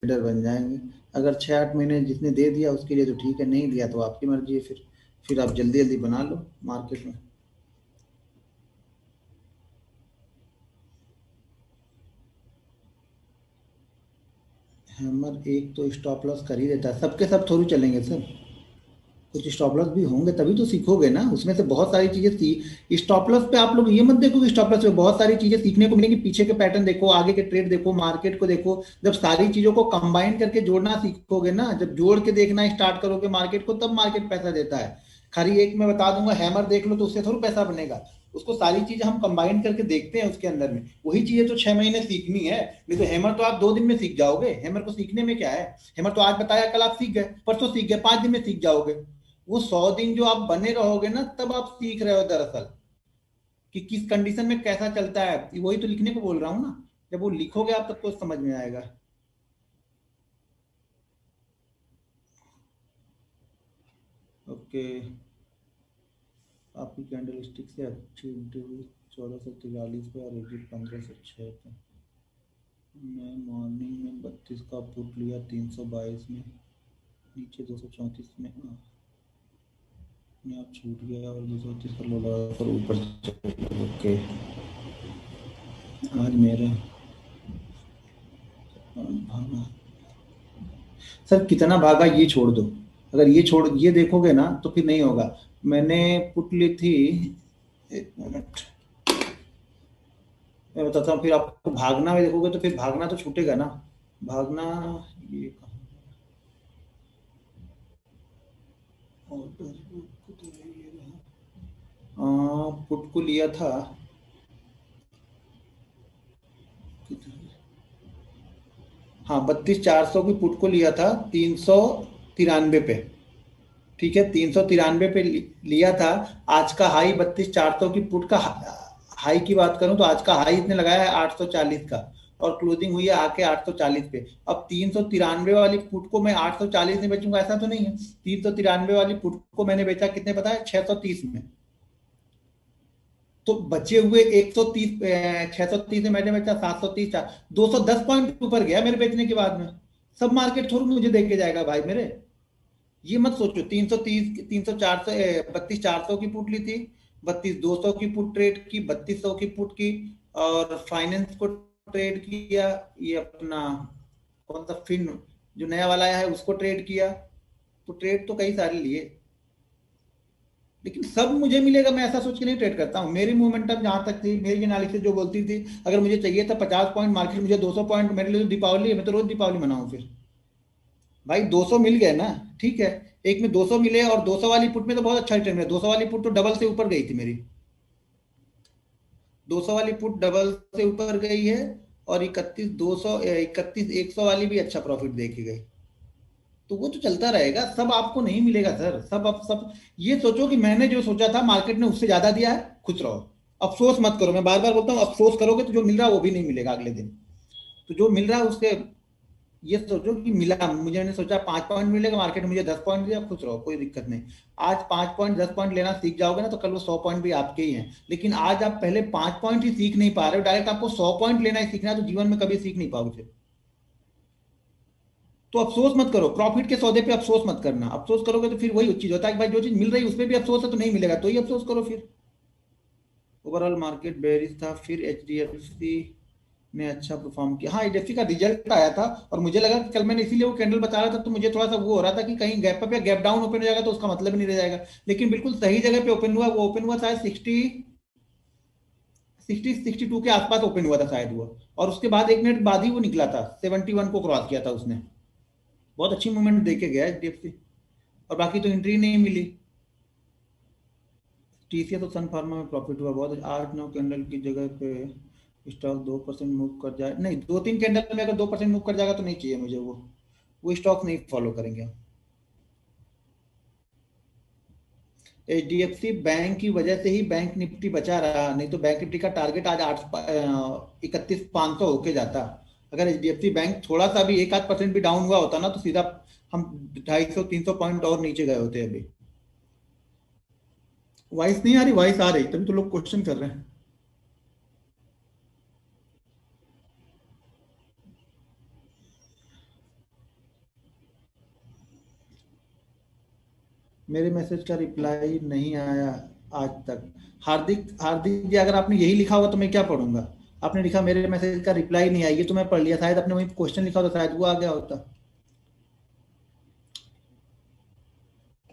Trader बन जाएंगे। अगर 6-8 महीने जिसने दे दिया उसके लिए तो ठीक है, नहीं दिया तो आपकी मर्जी है। फिर आप जल्दी जल्दी बना लो मार्केट में। हैमर एक तो स्टॉप लॉस कर ही देता है, सबके सब थोड़ी चलेंगे सर। कुछ स्टॉप लॉस भी होंगे तभी तो सीखोगे ना, उसमें से बहुत सारी चीजें सी स्टॉप लॉस पे आप लोग ये मत देखो कि स्टॉप लॉस पे बहुत सारी चीजें सीखने को मिलेंगी। पीछे के पैटर्न देखो, आगे के ट्रेड देखो, मार्केट को देखो। जब सारी चीजों को कंबाइन करके जोड़ना सीखोगे ना, जब जोड़ के देखना स्टार्ट करोगे मार्केट को, तब मार्केट पैसा देता है। खाली एक मैं बता दूंगा हैमर देख लो तो उससे थोड़ा पैसा बनेगा। उसको सारी चीजें हम कंबाइन करके देखते हैं उसके अंदर में, वही चीजें तो 6 महीने सीखनी है। नहीं तो हैमर तो आप 2 दिन में सीख जाओगे, हैमर को सीखने में क्या है। हैमर तो आज बताया कल आप सीख गए, परसों सीख गए, 5 दिन में सीख जाओगे। वो 100 दिन जो आप बने रहोगे ना, तब आप सीख रहे हो दरअसल कि किस कंडीशन में कैसा चलता है। वही तो लिखने को बोल रहा हूँ ना, जब वो लिखोगे आप तब तो समझ में आएगा। ओके, आपकी कैंडल स्टिक से अच्छी एंट्री हुई 1443 पे और एग्जिट 1506 पे। मैं मॉर्निंग में 32 का पुट लिया 322 में, नीचे 234 में अपने आप छूट गया और 230 पर लगा कर ऊपर चला। ओके, आज मेरा भागा सर, कितना भागा ये छोड़ दो। अगर ये देखोगे ना तो फिर नहीं होगा। मैंने पुट ली थी, एक मिनट मैं बताता हूँ। फिर आपको भागना में देखोगे तो फिर भागना तो छूटेगा ना। भागना, ये कहाँ, ऑर्डर बुक तो ये रहा। पुट को लिया था कितना? हाँ, 32,400 की पुट को लिया था 393 पे। ठीक है, 393 पे लिया था। आज का हाई 32,400 की पुट का हाई की बात करूं तो आज का हाई इसने लगाया है 840 का, और क्लोजिंग हुई है आके 840 पे। अब 393 वाली पुट को मैं 840 में बेचूंगा ऐसा तो नहीं है। 393 वाली पुट को मैंने बेचा कितने पता है, 630 में। तो बचे हुए 130, 630 में मैंने बेचा 730, 210 पॉइंट ऊपर गया मेरे बेचने के बाद में। सब मार्केट थोड़ी मुझे देख के जाएगा भाई मेरे। ये मत सोचो 330, 300, 400, 32,400 की पुट ली थी, 32,200 की पुट ट्रेड की, 3200 की पुट की, और फाइनेंस को ट्रेड किया। ये अपना कौन सा फिन जो नया वाला आया है उसको ट्रेड किया। तो ट्रेड तो कई सारे लिए, लेकिन सब मुझे मिलेगा मैं ऐसा सोच के नहीं ट्रेड करता हूँ। मेरी मूवमेंटम जहां तक थी, मेरी एनालिसिस जो बोलती थी, अगर मुझे चाहिए था 50 पॉइंट मार्केट, मुझे 200 पॉइंट, मेरे लिए तो दीपावली है, मैं तो रोज दीपावली मनाऊं फिर। भाई 200 मिल गए ना, ठीक है। एक में 200 मिले, और 200 वाली पुट में तो बहुत अच्छा रिटर्न है। 200 वाली पुट तो डबल से ऊपर गई थी मेरी। 200 वाली पुट डबल से ऊपर गई है। और 31,200, 31,100 वाली भी अच्छा प्रॉफिट दे के गई। तो वो तो चलता रहेगा, सब आपको नहीं मिलेगा सर। सब ये सोचो कि मैंने जो सोचा था मार्केट ने उससे ज्यादा दिया है, खुश रहो। अफसोस मत करो, मैं बार बार बोलता हूँ, अफसोस करोगे तो जो मिल रहा है वो भी नहीं मिलेगा अगले दिन। तो जो मिल रहा है उससे ये सोचो कि मिला मुझे, मैंने सोचा 5 पॉइंट मिलेगा, मार्केट मुझे 10 पॉइंट दिया, खुश रहो, कोई दिक्कत नहीं। आज 5 पॉइंट 10 पॉइंट लेना सीख जाओगे ना, तो कल वो 100 पॉइंट भी आपके ही हैं। लेकिन आज आप पहले 5 पॉइंट ही सीख नहीं पा रहे हो, डायरेक्ट आपको 100 पॉइंट लेना ही सीखना है, तो जीवन में कभी सीख नहीं पाओगे। तो अफसोस मत करो, प्रॉफिट के सौदे पे अफसोस मत करना। अफसोस करोगे तो फिर वही चीज होता है कि भाई जो चीज मिल रही है उसमें भी अफसोस है तो नहीं मिलेगा, तो ही अफसोस करो फिर। ओवरऑल मार्केट बेरिश था, फिर एचडीएफसी ने अच्छा परफॉर्म किया। हाँ, एचडीएफसी का रिजल्ट आया था, और मुझे लगा कि कल मैंने इसीलिए वो कैंडल बता रहा था, तो मुझे थोड़ा सा वो हो रहा था कि कहीं गैप पे गैप डाउन ओपन हो जाएगा तो उसका मतलब ही नहीं रह जाएगा। लेकिन बिल्कुल सही जगह पे ओपन हुआ। वो ओपन हुआ शायद 62 के आसपास ओपन हुआ था शायद वो। और उसके बाद 1 मिनट बाद ही वो निकला था, 71 को क्रॉस किया था उसने। बहुत अच्छी मूवमेंट देके गया एचडीएफसी। और बाकी तो एंट्री नहीं मिली। टीसीएस और सन फार्मा में प्रॉफिट हुआ बहुत। 8-9 कैंडल की जगह पे स्टॉक 2% मूव कर जाए, नहीं 2-3 कैंडल में अगर 2% मूव कर जाएगा तो नहीं चाहिए मुझे वो स्टॉक नहीं फॉलो करेंगे। एचडीएफसी बैंक की वजह से ही बैंक निफ्टी बचा रहा, नहीं तो बैंक निफ्टी का टारगेट आज 31,500 होके जाता। अगर एचडीएफसी बैंक थोड़ा सा भी 1-8% भी डाउन हुआ होता ना, तो सीधा हम 250-300 पॉइंट और नीचे गए होते अभी। वॉइस नहीं आ रही, वॉइस आ रही तभी तो लोग क्वेश्चन कर रहे हैं। मेरे मैसेज का रिप्लाई नहीं आया आज तक। हार्दिक हार्दिक जी, अगर आपने यही लिखा होगा तो मैं क्या पढ़ूंगा। आपने लिखा मेरे मैसेज का रिप्लाई नहीं आया, ये तो मैं पढ़ लिया, शायद आपने वही क्वेश्चन लिखा होता, शायद वो आ गया होता।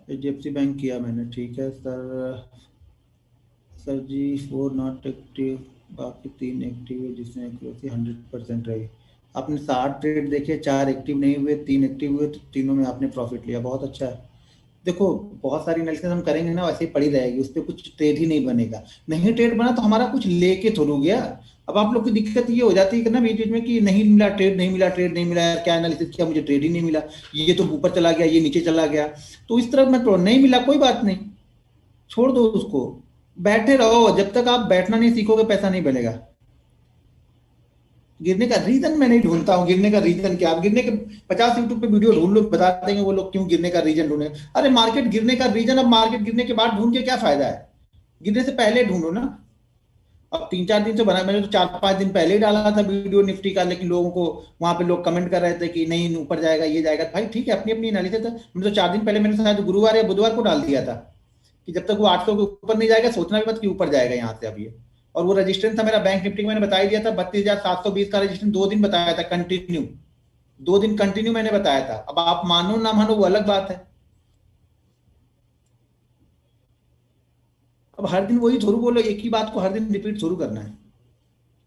एचडीएफसी बैंक किया मैंने, ठीक है sir. Sir ji 4 not active, बाकी 3 एक्टिव है जिसमें एक्यूरेसी 100% रही। आपने 60 ट्रेड देखे, 4 एक्टिव नहीं हुए, 3 एक्टिव हुए, तो तीनों में आपने प्रॉफिट लिया, बहुत अच्छा है। देखो, बहुत सारी एनालिसिस हम करेंगे ना, वैसे ही पड़ी रहेगी, उस पर कुछ ट्रेड ही नहीं बनेगा। नहीं ट्रेड बना तो हमारा कुछ लेके थोड़ू गया। अब आप लोग की दिक्कत ये हो जाती है कि ना बीच बीच में कि नहीं मिला ट्रेड, नहीं मिला ट्रेड, नहीं मिला यार, क्या एनालिसिस किया, मुझे ट्रेड ही नहीं मिला, ये तो ऊपर चला गया, ये नीचे चला गया। तो इस तरह मैं तो नहीं मिला, कोई बात नहीं, छोड़ दो उसको, बैठे रहो। जब तक आप बैठना नहीं सीखोगे पैसा नहीं बनेगा। गिरने का रीजन मैं नहीं ढूंढता हूँ, गिरने का रीजन क्या, आप गिरने के 50 यूट्यूब पे वीडियो ढूंढ लो, बता देंगे वो लोग क्यों गिरने का रीजन ढूंढे। अरे मार्केट गिरने का रीजन अब मार्केट गिरने के बाद ढूंढ के क्या फायदा है, गिरने से पहले ढूंढो ना। अब 3-4 दिन से बना, मैंने तो 4-5 दिन पहले ही डाला था वीडियो निफ्टी का, लेकिन लोगों को वहां पे लोग कमेंट कर रहे थे कि नहीं ऊपर जाएगा, ये जाएगा। भाई ठीक है, अपनी अपनी एनालिसिस है। मैंने तो 4 दिन पहले, मैंने शायद गुरुवार या बुधवार को डाल दिया था कि जब तक वो 800 के ऊपर नहीं जाएगा सोचना भी मत कि ऊपर जाएगा यहाँ से अब ये। और वो रजिस्टेंस था मेरा बैंक निफ्टी का, मैंने बता ही दिया था, 32,720 का रजिस्टेंस 2 दिन बताया था कंटिन्यू। 2 दिन कंटिन्यू मैंने बताया था। अब आप मानो ना मानो वो अलग बात है। अब हर दिन वही थोड़ू बोलो, एक ही बात को हर दिन रिपीट थोड़ू करना है।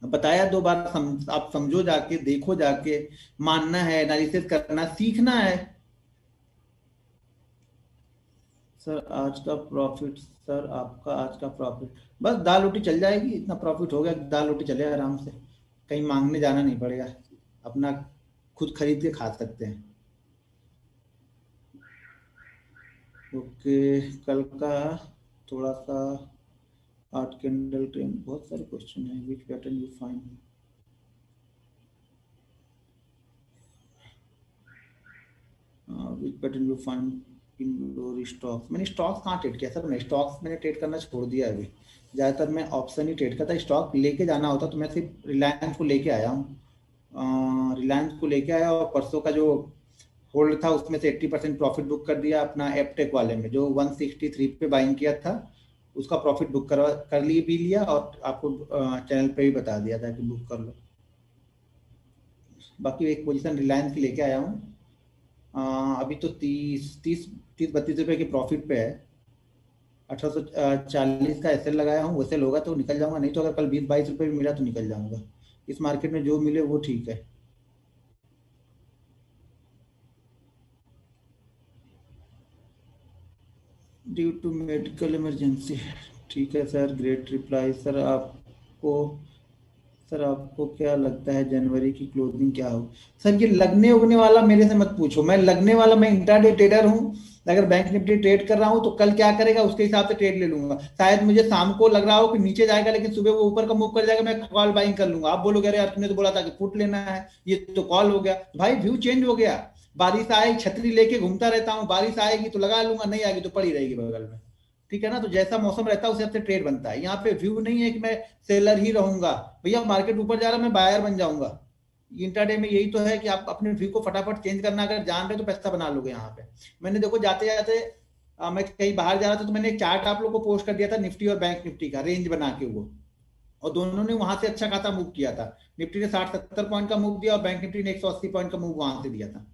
अब बताया 2 बार, आप समझो जाके, देखो जाके, मानना है, एनालिसिस करना सीखना है। सर आज का प्रॉफिट, सर आपका आज का प्रॉफिट बस दाल रोटी चल जाएगी, इतना प्रॉफिट हो गया, दाल रोटी चले आराम से, कहीं मांगने जाना नहीं पड़ेगा, अपना खुद खरीद के खा सकते हैं। ओके, कल का थोड़ा सा आर्ट कैंडल ट्रेंड, बहुत सारे क्वेश्चन है, which pattern you find, which pattern you find in your stocks. मैंने स्टॉक्स कहाँ ट्रेड किया सर, मैं स्टॉक्स मैंने ट्रेड करना छोड़ दिया है अभी। ज़्यादातर मैं ऑप्शन ही ट्रेड करता, स्टॉक लेके जाना होता तो मैं सिर्फ रिलायंस को लेके आया हूँ। रिलायंस को लेके आया, और परसों का जो होल्ड था उसमें से 80% प्रॉफिट बुक कर दिया अपना एपटेक वाले में, जो 163 पे बाइंग किया था, उसका प्रॉफिट बुक करवा कर लिए भी लिया, और आपको चैनल पे भी बता दिया था कि बुक कर लो। बाकी एक पोजीशन रिलायंस की लेके आया हूँ। अभी तो 30-32 रुपए के प्रॉफिट पे है। 1840 का एसएल लगाया हूँ, वैसे होगा तो निकल जाऊंगा, नहीं तो अगर कल 20-22 रुपए भी मिला तो निकल जाऊंगा। इस मार्केट में जो मिले वो ठीक है। ड्यू टू मेडिकल इमरजेंसी, ठीक है सर, ग्रेट रिप्लाई। सर आपको क्या लगता है जनवरी की क्लोजिंग क्या हो। सर ये लगने उगने वाला मेरे से मत पूछो, मैं लगने वाला, मैं इंट्राडे ट्रेडर हूँ। अगर बैंक निफ्टी ट्रेड कर रहा हूँ तो कल क्या करेगा उसके हिसाब से ट्रेड ले लूंगा। शायद मुझे शाम को लग रहा हो कि नीचे जाएगा, लेकिन सुबह वो ऊपर का मूव कर जाएगा, मैं कॉल बाइंग कर लूंगा। आप बोलोगे अरे यार तुमने तो बोला था कि पुट लेना है, ये तो कॉल हो गया। भाई व्यू चेंज हो गया। बारिश आए, छतरी लेके घूमता रहता हूँ, बारिश आएगी तो लगा लूंगा, नहीं आएगी तो पड़ी रहेगी बगल में। ठीक है ना, तो जैसा मौसम रहता है उस हिसाब से ट्रेड बनता है। यहाँ पे व्यू नहीं है कि मैं सेलर ही रहूंगा। भैया मार्केट ऊपर जा रहा है मैं बायर बन जाऊंगा। इंट्राडे में यही तो है कि आप अपने व्यू को फटाफट चेंज करना अगर जान रहे तो पैसा बना लोगे यहाँ पे। मैंने देखो जाते जाते मैं कहीं बाहर जा रहा था तो मैंने एक चार्ट आप लोग को पोस्ट कर दिया था निफ्टी और बैंक निफ्टी का रेंज बना के वो, और दोनों ने वहां से अच्छा खासा मूव किया था। निफ्टी ने 60-70 पॉइंट का मूव दिया और बैंक निफ्टी ने 180 पॉइंट का मूव वहां से दिया था।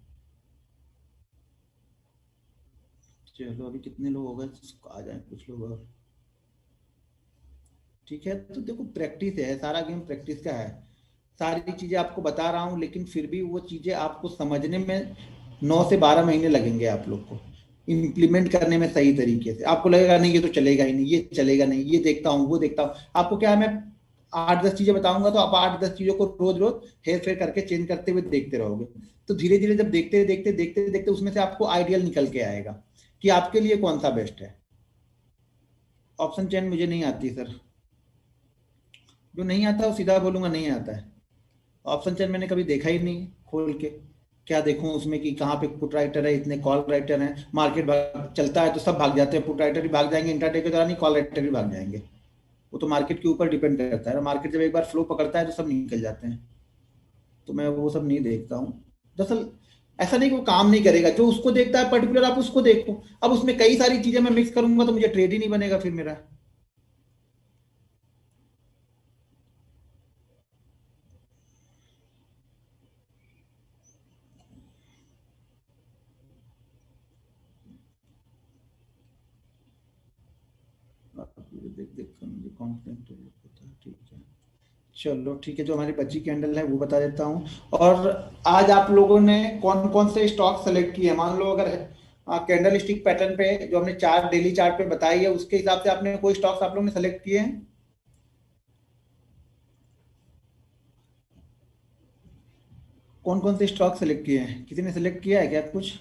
चलो अभी कितने लोग हो गए, आ जाए कुछ लोग और। ठीक है, तो देखो प्रैक्टिस है, सारा गेम प्रैक्टिस का है। सारी चीजें आपको बता रहा हूँ, लेकिन फिर भी वो चीजें आपको समझने में 9 से 12 महीने लगेंगे आप लोग को, इम्प्लीमेंट करने में सही तरीके से। आपको लगेगा नहीं ये तो चलेगा ही नहीं, ये चलेगा नहीं, ये देखता हूँ वो देखता हूँ। आपको क्या है, मैं 8-10 चीजें बताऊंगा तो आप 8-10 चीजों को रोज रोज हेर फेर करके चेंज करते हुए देखते रहोगे। तो धीरे धीरे जब देखते देखते देखते देखते उसमें से आपको आइडियल निकल के आएगा कि आपके लिए कौन सा बेस्ट है। ऑप्शन चेन मुझे नहीं आती सर, जो नहीं आता वो सीधा बोलूंगा नहीं आता है। ऑप्शन चेन मैंने कभी देखा ही नहीं खोल के, क्या देखूं उसमें कि कहाँ पे पुट राइटर है, इतने कॉल राइटर हैं। मार्केट भाग चलता है तो सब भाग जाते हैं, पुट राइटर भी भाग जाएंगे इंट्राडे के दौरान ही, कॉल राइटर भी भाग जाएंगे। वो तो मार्केट के ऊपर डिपेंड करता है, मार्केट जब एक बार फ्लो पकड़ता है तो सब निकल जाते हैं। तो मैं वो सब नहीं देखता हूँ दरअसल। ऐसा नहीं कि वो काम नहीं करेगा, जो उसको देखता है पर्टिकुलर आप उसको देखो। अब उसमें कई सारी चीजें मैं मिक्स करूंगा तो मुझे ट्रेड ही नहीं बनेगा फिर मेरा। देख देख कर मुझे कॉन्फिडेंट होता है, ठीक है। चलो ठीक है, जो हमारी बची कैंडल है वो बता देता हूँ। और आज आप लोगों ने कौन कौन से स्टॉक सेलेक्ट किए हैं? मान लो अगर कैंडल स्टिक पैटर्न पे जो हमने चार्ट, डेली चार्ट पे बताई है, उसके हिसाब से आपने कोई स्टॉक्स आप लोगों ने सेलेक्ट किए हैं? कौन कौन से स्टॉक सेलेक्ट किए हैं? किसी ने सेलेक्ट किया है क्या कुछ?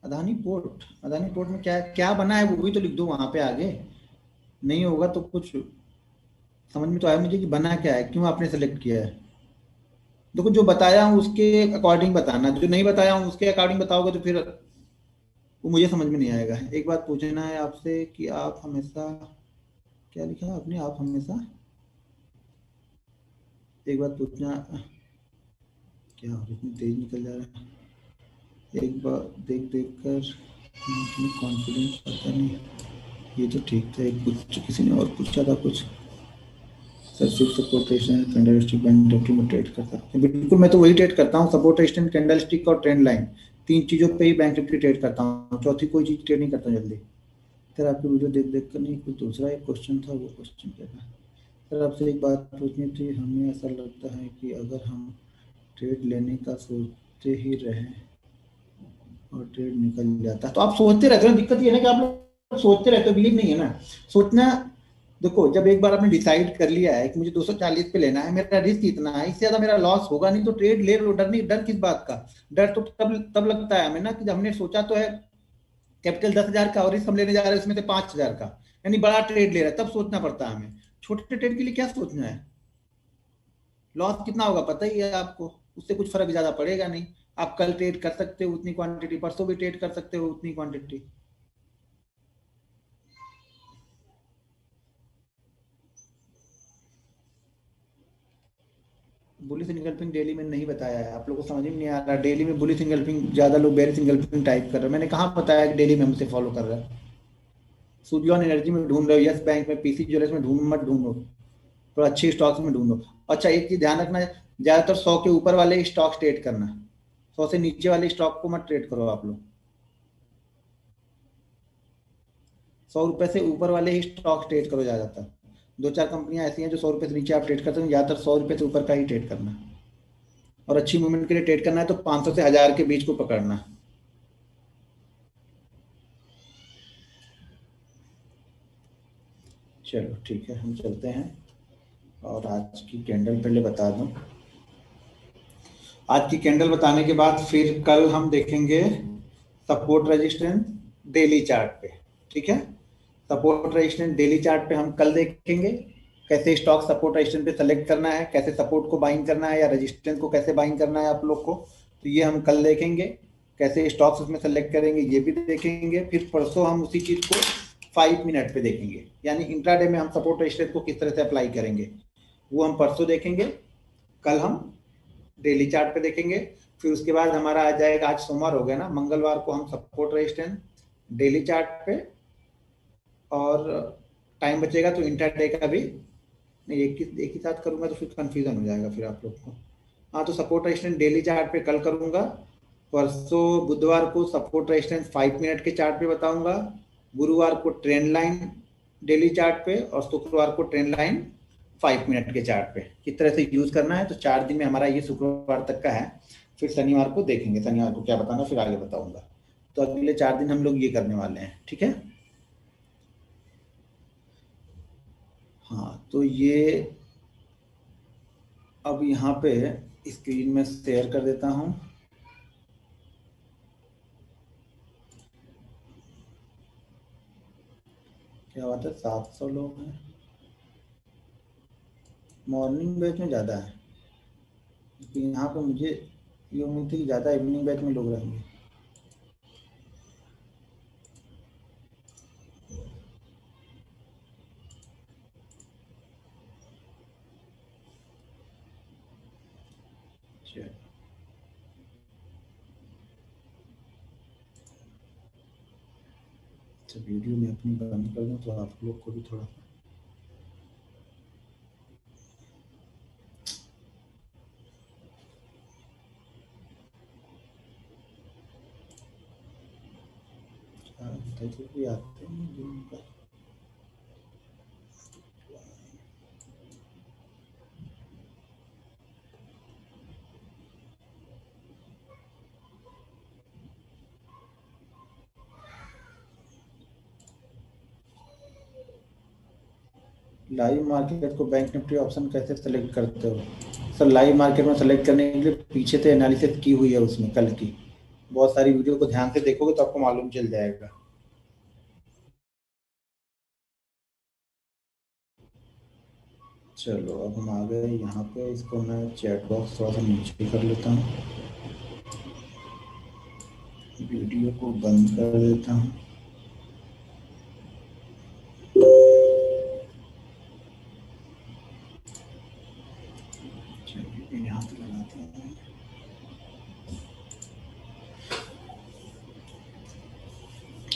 अदानी पोर्ट, अदानी पोर्ट में क्या क्या बना है वो भी तो लिख दो वहां पे आगे। नहीं होगा तो कुछ समझ में तो आया मुझे कि बना क्या है, क्यों आपने सेलेक्ट किया है। देखो जो बताया हूँ उसके अकॉर्डिंग बताना, जो नहीं बताया हूँ उसके अकॉर्डिंग बताओगे तो फिर वो मुझे समझ में नहीं आएगा। एक बात पूछना है आपसे कि आप हमेशा, क्या लिखा है आपने, आप हमेशा, एक बात पूछना, क्या हो रहा है, इतनी तेज निकल जा रहा है। एक बार देख देख कर कॉन्फिडेंस पता नहीं। ये तो ठीक था, एक कुछ किसी ने और पूछा था कुछ। सर सिर्फ support resistance candle stick bank Nifty में ट्रेड कर सकते हैं? बिल्कुल, मैं तो वही ट्रेड करता हूँ, सपोर्ट रेजिस्टेंस कैंडल स्टिक और ट्रेंड लाइन। तीन चीजों पे ही बैंक निफ्टी ट्रेड करता हूँ, चौथी कोई चीज ट्रेड नहीं करता जल्दी। सर आपकी वीडियो देख देख कर नहीं, कुछ दूसरा एक क्वेश्चन था, वो क्वेश्चन क्या था? सर आपसे एक बात पूछनी थी, हमें ऐसा लगता है कि अगर हम ट्रेड लेने का सोचते ही रहे और ट्रेड निकल जाता है, तो आप सोचते रहते हो ना, दिक्कत ये है ना कि आप लोग सोचते रहते हो, बिलीव नहीं है ना सोचना। देखो जब एक बार आपने डिसाइड कर लिया है कि मुझे 240 पे लेना है, मेरा रिस्क इतना है, इससे ज्यादा मेरा लॉस होगा नहीं, तो ट्रेड ले लो। डर नहीं, डर किस बात का? डर तो तब तब लगता है हमें ना कि जब हमने सोचा तो है कैपिटल 10,000 का और रिस्क हम लेने जा रहे हैं उसमें से 5,000 का, यानी बड़ा ट्रेड ले रहा है, तब सोचना पड़ता है हमें। छोटे ट्रेड के लिए क्या सोचना है? लॉस कितना होगा पता ही है आपको, उससे कुछ फर्क ज्यादा पड़ेगा नहीं। आप कल ट्रेड कर सकते हो उतनी क्वांटिटी, परसों भी ट्रेड कर सकते हो उतनी क्वांटिटी। बुलिश इंगल्फिंग डेली में नहीं बताया है, आप लोगों को समझ में नहीं आ रहा। डेली में बुलिश इंगल्फिंग, ज्यादा लोग बेरिश इंगल्फिंग टाइप कर रहे हैं, मैंने कहाँ बताया कि डेली में हमसे फॉलो कर रहा है। सुजलॉन एनर्जी में ढूंढ रहे हो, यस बैंक में, पीसी ज्वेलर्स में ढूंढ मत ढूंढो, थोड़ा अच्छी स्टॉक्स में ढूंढो। अच्छा एक चीज ध्यान रखना, ज्यादातर 100 के ऊपर वाले स्टॉक्स ट्रेड करना, 100 से नीचे वाले स्टॉक को मत ट्रेड करो आप लोग। 100 रुपए से ऊपर वाले ही स्टॉक ट्रेड करो ज्यादातर। दो चार कंपनियां ऐसी हैं जो 100 रुपए से नीचे आप ट्रेड करते हो, ज्यादातर 100 रुपए से ऊपर का ही ट्रेड करना। और अच्छी मूवमेंट के लिए ट्रेड करना है तो 500 से 1000 के बीच को पकड़ना। चलो ठीक है, हम चलते हैं। और आज की कैंडल पहले बता दूं, आज की कैंडल बताने के बाद फिर कल हम देखेंगे सपोर्ट रेजिस्टेंस डेली चार्ट पे। ठीक है, सपोर्ट रेजिस्टेंस डेली चार्ट पे हम कल देखेंगे, कैसे स्टॉक सपोर्ट रेजिस्टेंस पे सेलेक्ट करना है, कैसे सपोर्ट को बाइंग करना है या रेजिस्टेंस को कैसे बाइंग करना है आप लोग को, तो ये हम कल देखेंगे। कैसे स्टॉक्स उसमें सेलेक्ट करेंगे ये भी देखेंगे। फिर परसों हम उसी चीज को 5 मिनट पे देखेंगे, यानी इंट्राडे में हम सपोर्ट रेजिस्टेंस को किस तरह से अप्लाई करेंगे, वो हम परसों देखेंगे। कल हम डेली चार्ट पे देखेंगे। फिर उसके बाद हमारा आ जाएगा, आज सोमवार हो गया ना, मंगलवार को हम सपोर्ट रेजिस्टेंस डेली चार्ट पे, और टाइम बचेगा तो इंटरडे का भी। नहीं, एक ही साथ करूंगा तो फिर कंफ्यूजन हो जाएगा फिर आप लोग को। हाँ, तो सपोर्ट रेजिस्टेंस डेली चार्ट पे कल करूंगा। परसों बुधवार को सपोर्ट रेजिस्टेंस 5 मिनट के चार्ट पे बताऊंगा। गुरुवार को ट्रेंड लाइन डेली चार्ट पे, और शुक्रवार को ट्रेंड लाइन 5 मिनट के चार्ट पे किस तरह से यूज करना है। तो 4 दिन में हमारा ये शुक्रवार तक का है। फिर शनिवार को देखेंगे, शनिवार को क्या बताना फिर आगे बताऊंगा। तो अगले 4 दिन हम लोग ये करने वाले हैं, ठीक है। हाँ तो ये अब यहाँ पे स्क्रीन में शेयर कर देता हूँ। क्या बात है, 700 लोग हैं। मॉर्निंग बैच में ज़्यादा है, क्योंकि यहाँ पे मुझे ये उम्मीद थी कि ज़्यादा इवनिंग बैच में लोग रहेंगे। चलो, अच्छा वीडियो मैं अपनी बंद कर दूं तो आप लोग को भी थोड़ा टाइटल भी आते हैं दिन पर। लाइव मार्केट को बैंक निफ्टी ऑप्शन कैसे सेलेक्ट करते हो? सर लाइव मार्केट में सेलेक्ट करने के लिए पीछे से एनालिसिस की हुई है उसमें कल की, बहुत सारी वीडियो को ध्यान से देखोगे तो आपको मालूम चल जाएगा। चलो अब हम आ गए यहाँ पे, इसको मैं चैट बॉक्स थोड़ा सा नीचे कर लेता हूँ, वीडियो को बंद कर देता हूँ। चलिए यहाँ पे लगाते हैं।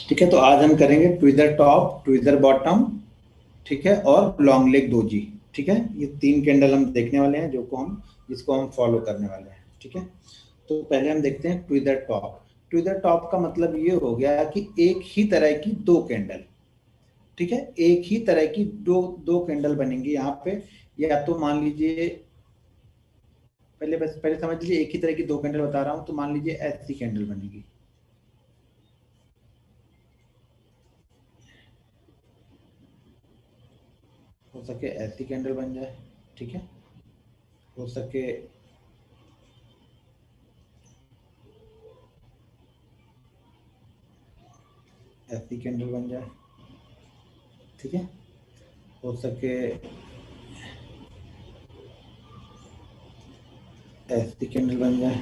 ठीक है, तो आज हम करेंगे ट्विज़र टॉप, ट्विज़र बॉटम, ठीक है, और लॉन्ग लेग डोजी। ठीक है, ये 3 कैंडल हम देखने वाले हैं जिसको हम फॉलो करने वाले हैं। ठीक है, तो पहले हम देखते हैं ट्विज़र टॉप। ट्विज़र टॉप का मतलब ये हो गया कि एक ही तरह की 2 कैंडल, ठीक है, एक ही तरह की दो दो कैंडल बनेंगी यहाँ पे। या तो मान लीजिए, पहले समझ लीजिए, एक ही तरह की 2 कैंडल बता रहा हूँ, तो मान लीजिए ऐसी कैंडल बनेगी, हो सके ऐसी कैंडल बन जाए, ठीक है, हो सके ऐसी कैंडल बन जाए, ठीक है, हो सके ऐसी कैंडल बन जाए,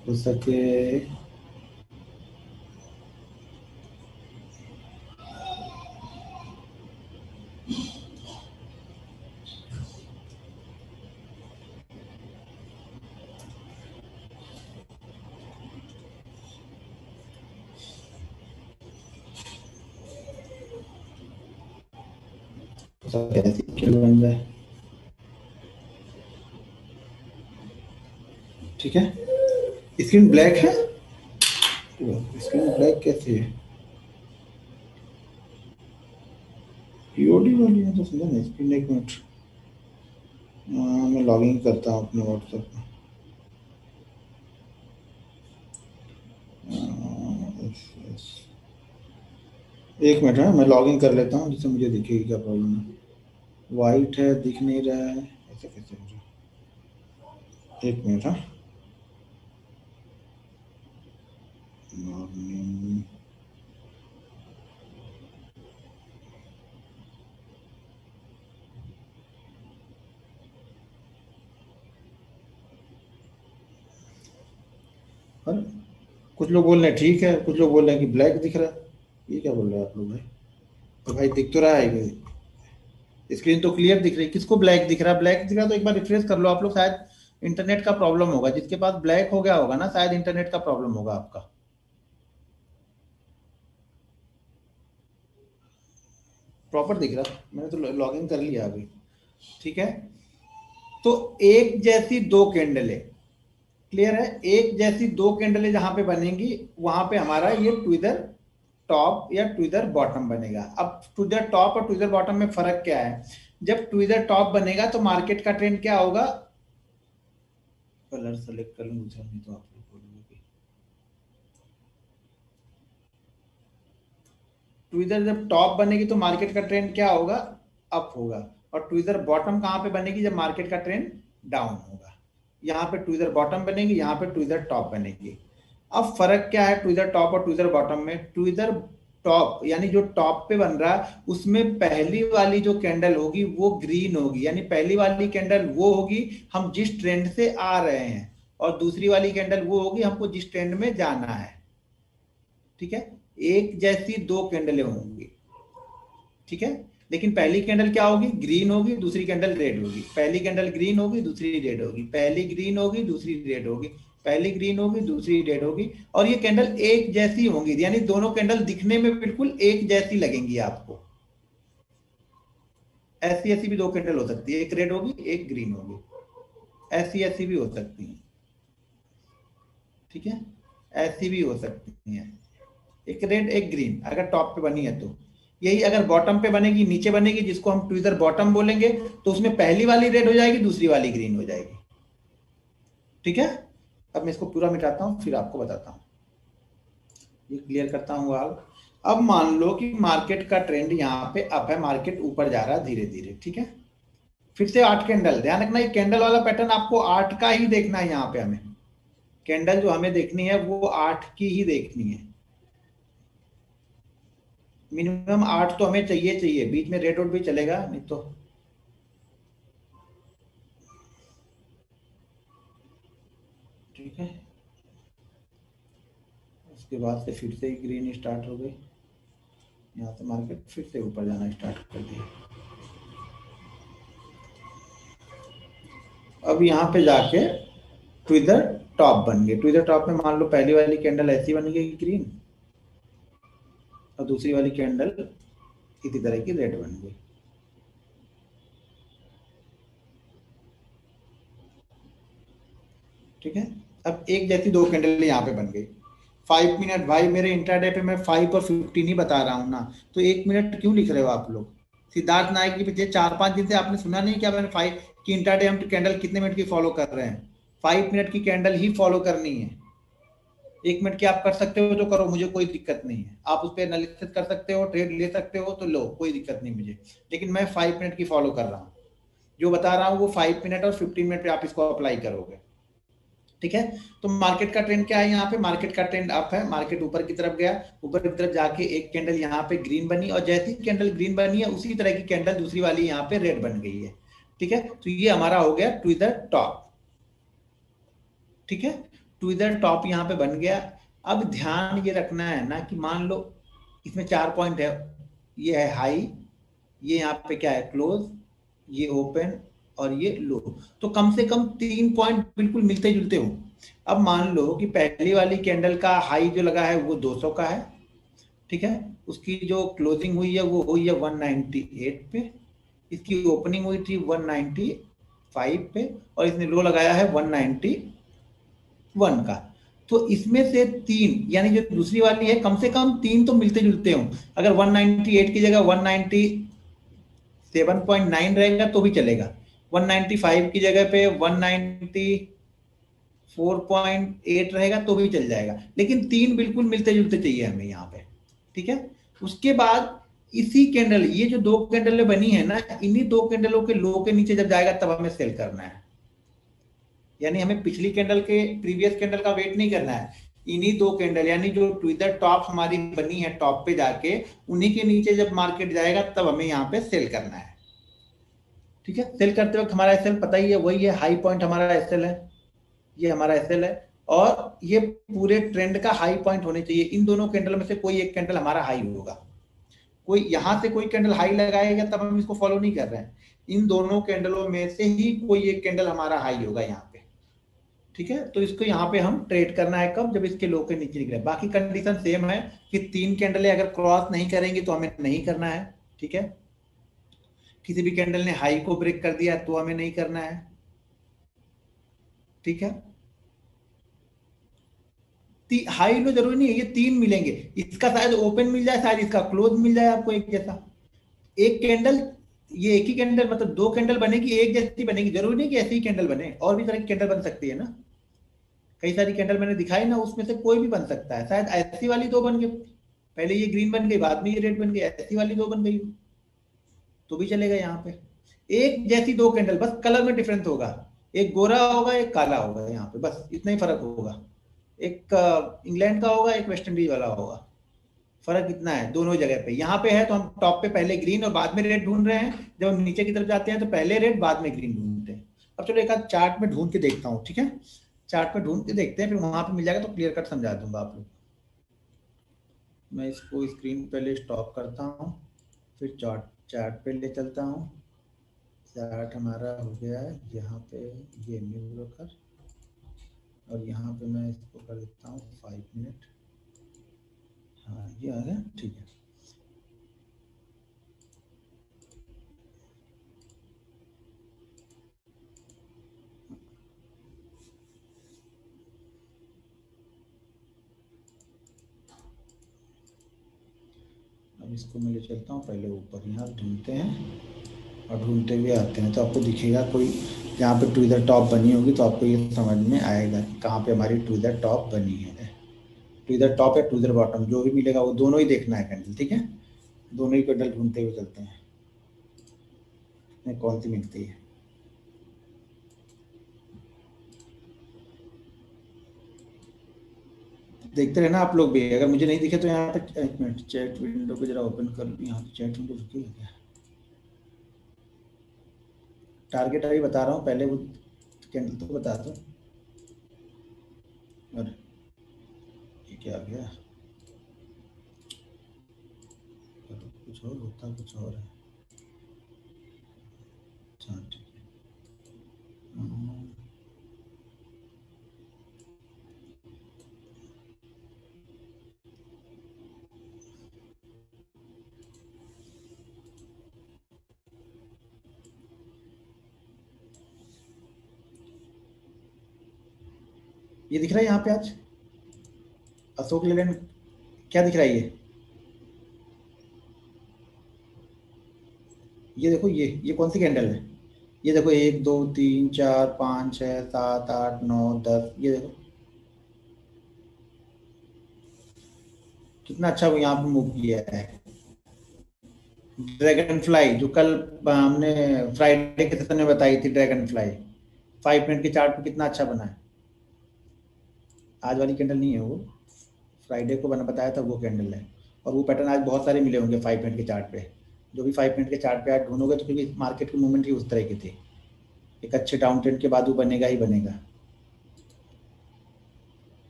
हो सके ऐसी कैंडल बन जाए, ठीक है। स्क्रीन ब्लैक है, स्क्रीन ब्लैक कैसे है? पीओडी वाली है तो समझा नहीं, स्क्रीन एक मिनट, मैं लॉगिन करता हूँ अपने व्हाट्सएप में। एक मिनट है, मैं लॉगिन कर लेता हूँ जिससे मुझे दिखेगी क्या प्रॉब्लम है। वाइट है, दिख नहीं रहा है, ऐसे कैसे हो रहा है? एक मिनट है। मॉर्निंग, और कुछ लोग बोल रहे हैं ठीक है, कुछ लोग बोल रहे हैं कि ब्लैक दिख रहा है। ये क्या बोल रहे हैं आप लोग भाई? तो भाई दिख तो रहा है कि स्क्रीन तो क्लियर दिख रही है, किसको ब्लैक दिख रहा है? ब्लैक दिख रहा है तो एक बार रिफ्रेश कर लो आप लोग, शायद इंटरनेट का प्रॉब्लम होगा, जिसके पास ब्लैक हो गया होगा ना, शायद इंटरनेट का प्रॉब्लम होगा आपका। प्रॉपर दिख रहा, मैंने तो लॉगिन कर लिया अभी, ठीक है। तो एक जैसी 2 कैंडलें, क्लियर है, एक जैसी 2 कैंडलें जहां पे बनेंगी, वहां पे हमारा ये ट्विज़र टॉप या ट्विज़र बॉटम बनेगा। अब ट्विज़र टॉप और ट्विज़र बॉटम में फर्क क्या है? जब ट्विज़र टॉप बनेगा तो मार्केट का ट्रेंड क्या होगा? कलर सेलेक्ट कर लूं दूसरा, नहीं तो आप लोग बोलोगे कि ट्विज़र जब टॉप बनेगी तो मार्केट का ट्रेंड क्या होगा? अप होगा। और ट्विज़र बॉटम कहां पे बनेगी? जब मार्केट का ट्रेंड डाउन होगा। यहाँ पे ट्विज़र बॉटम बनेगी, यहाँ पे ट्विज़र टॉप बनेगी। अब फर्क क्या है ट्विज़र टॉप और ट्विज़र बॉटम में? ट्विज़र टॉप यानी जो टॉप पे बन रहा है, उसमें पहली वाली जो कैंडल होगी वो ग्रीन होगी, यानी पहली वाली कैंडल वो होगी हम जिस ट्रेंड से आ रहे हैं, और दूसरी वाली कैंडल वो होगी हमको जिस ट्रेंड में जाना है। ठीक है, एक जैसी 2 कैंडलें होंगी, ठीक है। लेकिन पहली कैंडल क्या होगी, ग्रीन होगी, दूसरी कैंडल रेड होगी, पहली कैंडल ग्रीन होगी, दूसरी रेड होगी, पहली ग्रीन होगी, दूसरी रेड होगी, पहली ग्रीन होगी, दूसरी रेड होगी, और ये कैंडल एक जैसी होंगी, यानी दोनों कैंडल दिखने में बिल्कुल एक जैसी लगेंगी आपको। ऐसी ऐसी भी दो कैंडल हो सकती है, एक रेड होगी, एक ग्रीन होगी, ऐसी ऐसी भी हो सकती है, ठीक है, ऐसी भी हो सकती है, एक रेड एक ग्रीन अगर टॉप पे बनी है तो। यही अगर बॉटम पे बनेगी, नीचे बनेगी, जिसको हम ट्विज़र बॉटम बोलेंगे, तो उसमें पहली वाली रेड हो जाएगी, दूसरी वाली ग्रीन हो जाएगी, ठीक है। अब मैं इसको पूरा मिटाता हूँ, फिर आपको बताता हूँ, ये क्लियर करता हूँ आग। अब मान लो कि मार्केट का ट्रेंड यहाँ पे अप है, मार्केट ऊपर जा रहा है धीरे धीरे, ठीक है। फिर से 8 कैंडल, ध्यान रखना ये कैंडल वाला पैटर्न आपको 8 का ही देखना है, यहाँ पे हमें कैंडल जो हमें देखनी है वो 8 की ही देखनी है, मिनिमम 8 तो हमें चाहिए चाहिए, बीच में रेड आउट भी चलेगा नहीं तो। ठीक है, उसके बाद से फिर से ही ग्रीन स्टार्ट हो गई, यहाँ से मार्केट फिर से ऊपर जाना स्टार्ट कर दिया। अब यहाँ पे जाके ट्विज़र टॉप बन गए, ट्विज़र टॉप में मान लो पहली वाली कैंडल ऐसी बन गई ग्रीन, और दूसरी वाली कैंडल इसी तरह की रेड बन गई, ठीक है। अब एक जैसी दो कैंडल यहाँ पे बन गई। 5 मिनट भाई, मेरे इंट्राडे पे मैं 5 और 15 ही बता रहा हूँ ना, तो 1 मिनट क्यों लिख रहे हो आप लोग। सिद्धार्थ नायक जी पिछले 4-5 दिन से आपने सुना नहीं क्या, मैंने 5 की इंट्राडे हम कैंडल कितने मिनट की फॉलो कर रहे हैं, 5 मिनट की कैंडल ही फॉलो करनी है। 1 मिनट की आप कर सकते हो तो करो, मुझे कोई दिक्कत नहीं है, आप उस पर एनालिसिस कर सकते हो, ट्रेड ले सकते हो तो लो, कोई दिक्कत नहीं मुझे, लेकिन मैं 5 मिनट की फॉलो कर रहा हूँ, जो बता रहा हूँ वो 5 मिनट और 15 मिनट पे आप इसको अप्लाई करोगे, ठीक है। तो मार्केट का ट्रेंड क्या है, यहाँ पे मार्केट का ट्रेंड अप है, मार्केट ऊपर की तरफ गया, ऊपर की तरफ जाके एक कैंडल यहाँ पे ग्रीन बनी, और जैसी कैंडल ग्रीन बनी है उसी तरह की कैंडल दूसरी वाली यहाँ पे रेड बन गई है, ठीक है। तो ये हमारा हो गया ट्विज़र टॉप, ठीक है, ट्विज़र टॉप यहाँ पे बन गया। अब ध्यान ये रखना है ना कि मान लो इसमें 4 पॉइंट है, ये है हाई, ये यहाँ पे क्या है क्लोज, ये ओपन, और ये लो, तो कम से कम 3 पॉइंट बिल्कुल मिलते जुलते हो। अब मान लो कि पहली वाली कैंडल का हाई जो लगा है वो 200 का है, ठीक है, उसकी जो क्लोजिंग हुई है वो हुई है 198 पे, इसकी ओपनिंग हुई थी 195 पे, और इसने लो लगाया है 191 का। तो इसमें से 3, यानी जो दूसरी वाली है कम से कम 3 तो मिलते जुलते हो। अगर 198 की जगह 197.9 रहेगा तो भी चलेगा, 195 की जगह पे 194.8 रहेगा तो भी चल जाएगा, लेकिन 3 बिल्कुल मिलते जुलते चाहिए हमें यहाँ पे, ठीक है। उसके बाद इसी कैंडल, ये जो दो कैंडलें बनी है ना, इन्हीं दो कैंडलों के लो के नीचे जब जाएगा तब हमें सेल करना है, यानी हमें पिछली कैंडल के प्रीवियस कैंडल का वेट नहीं करना है, इन्हीं दो कैंडल, यानी जो ट्विज़र टॉप हमारी बनी है टॉप पे जाके, उन्हीं के नीचे जब मार्केट जाएगा तब हमें यहाँ पे सेल करना है, ठीक है। सेल करते वक्त हमारा एसएल पता ही है, वही है हाई पॉइंट हमारा एसएल है, ये हमारा एसएल है, और ये पूरे ट्रेंड का हाई पॉइंट होने चाहिए, इन दोनों कैंडल में से कोई एक कैंडल हमारा हाई होगा, कोई यहाँ से कोई कैंडल हाई लगाएगा तब हम इसको फॉलो नहीं कर रहे हैं, इन दोनों कैंडलों में से ही कोई एक कैंडल हमारा हाई होगा यहाँ पे, ठीक है। तो इसको यहाँ पे हम ट्रेड करना है कब, जब इसके लो के नीचे निकले। बाकी कंडीशन सेम है कि 3 कैंडलें अगर क्रॉस नहीं करेंगी तो हमें नहीं करना है, ठीक है। किसी भी कैंडल ने हाई को ब्रेक कर दिया तो हमें नहीं करना है, ठीक है। हाई लो जरूरी नहीं है ये 3 मिलेंगे, इसका शायद ओपन मिल जाए, शायद इसका क्लोज मिल जाए आपको एक जैसा, एक कैंडल, ये एक ही कैंडल मतलब दो कैंडल बनेगी एक जैसी बनेगी, जरूरी नहीं कि ऐसी ही कैंडल बने, और भी तरह की कैंडल बन सकती है ना, कई सारी कैंडल मैंने दिखाई ना, उसमें से कोई भी बन सकता है, शायद ऐसी वाली दो बन गई, पहले ये ग्रीन बन गई बाद में ये रेड बन गई, ऐसी वाली दो बन गई तो भी चलेगा यहाँ पे। एक जैसी दो कैंडल, बस कलर में डिफरेंस होगा, एक गोरा होगा एक काला होगा, यहाँ पे बस इतना ही फर्क होगा, एक इंग्लैंड का होगा एक वेस्ट इंडीज वाला होगा, फर्क इतना है दोनों जगह पे। यहाँ पे है तो हम टॉप पे पहले ग्रीन और बाद में रेड ढूंढ रहे हैं, जब हम नीचे की तरफ जाते हैं तो पहले रेड बाद में ग्रीन ढूंढते हैं। अब चलो एक आध चार्ट में ढूंढ के देखता हूँ, ठीक है, चार्ट में ढूंढ के देखते हैं, फिर वहां पे मिल जाएगा तो क्लियर कट समझा दूंगा आप लोग। मैं इसको स्क्रीन पहले स्टॉप करता हूँ, फिर चार्ट चार्ट पे ले चलता हूँ। चार्ट हमारा हो गया है यहाँ पे, ये न्यू ब्रोकर, और यहाँ पे मैं इसको कर देता हूँ 5 मिनट। हाँ ये आ गया, ठीक है। अब इसको मैं ले चलता हूँ पहले ऊपर, यहाँ ढूंढते हैं और ढूंढते हुए आते हैं, तो आपको दिखेगा कोई यहाँ पे ट्विज़र टॉप बनी होगी, तो आपको ये समझ में आएगा कि कहाँ पे हमारी ट्विज़र टॉप बनी है। ट्विज़र टॉप या ट्विज़र बॉटम जो भी मिलेगा वो दोनों ही देखना है कैंडल, ठीक है। दोनों ही कैंडल ढूंढते हुए चलते हैं, कौन सी मिलती है। देखते रहना आप लोग भी, अगर मुझे नहीं दिखे तो यहाँ पे, एक मिनट चैट विंडो को जरा ओपन कर लूँ, यहाँ पे चैट विंडो रुकी है क्या। टारगेट अभी बता रहा हूँ, पहले वो कैंडल तो बता दो। और ये क्या आ गया, कुछ और होता, कुछ और है। अच्छा ठीक है। ये दिख रहा है यहाँ पे आज अशोक लेलैंड, क्या दिख रहा है ये देखो, ये कौन सी कैंडल है। ये देखो 1 2 3 4 5 6 7 8 9 10, ये देखो कितना अच्छा वो यहाँ पे मूव किया है। ड्रैगन फ्लाई जो कल हमने फ्राइडे के सेशन में बताई थी, ड्रैगन फ्लाई 5 मिनट के चार्ट पे कितना अच्छा बना है। आज वाली कैंडल नहीं है वो, फ्राइडे को मैंने बताया था वो कैंडल है। और वो पैटर्न आज बहुत सारे मिले होंगे 5 मिनट के चार्ट पे। जो भी 5 मिनट के चार्ट पे आज ढूंढोगे तो क्योंकि मार्केट की मूवमेंट ही उस तरह की थी, एक अच्छे डाउन ट्रेंड के बाद वो बनेगा ही बनेगा।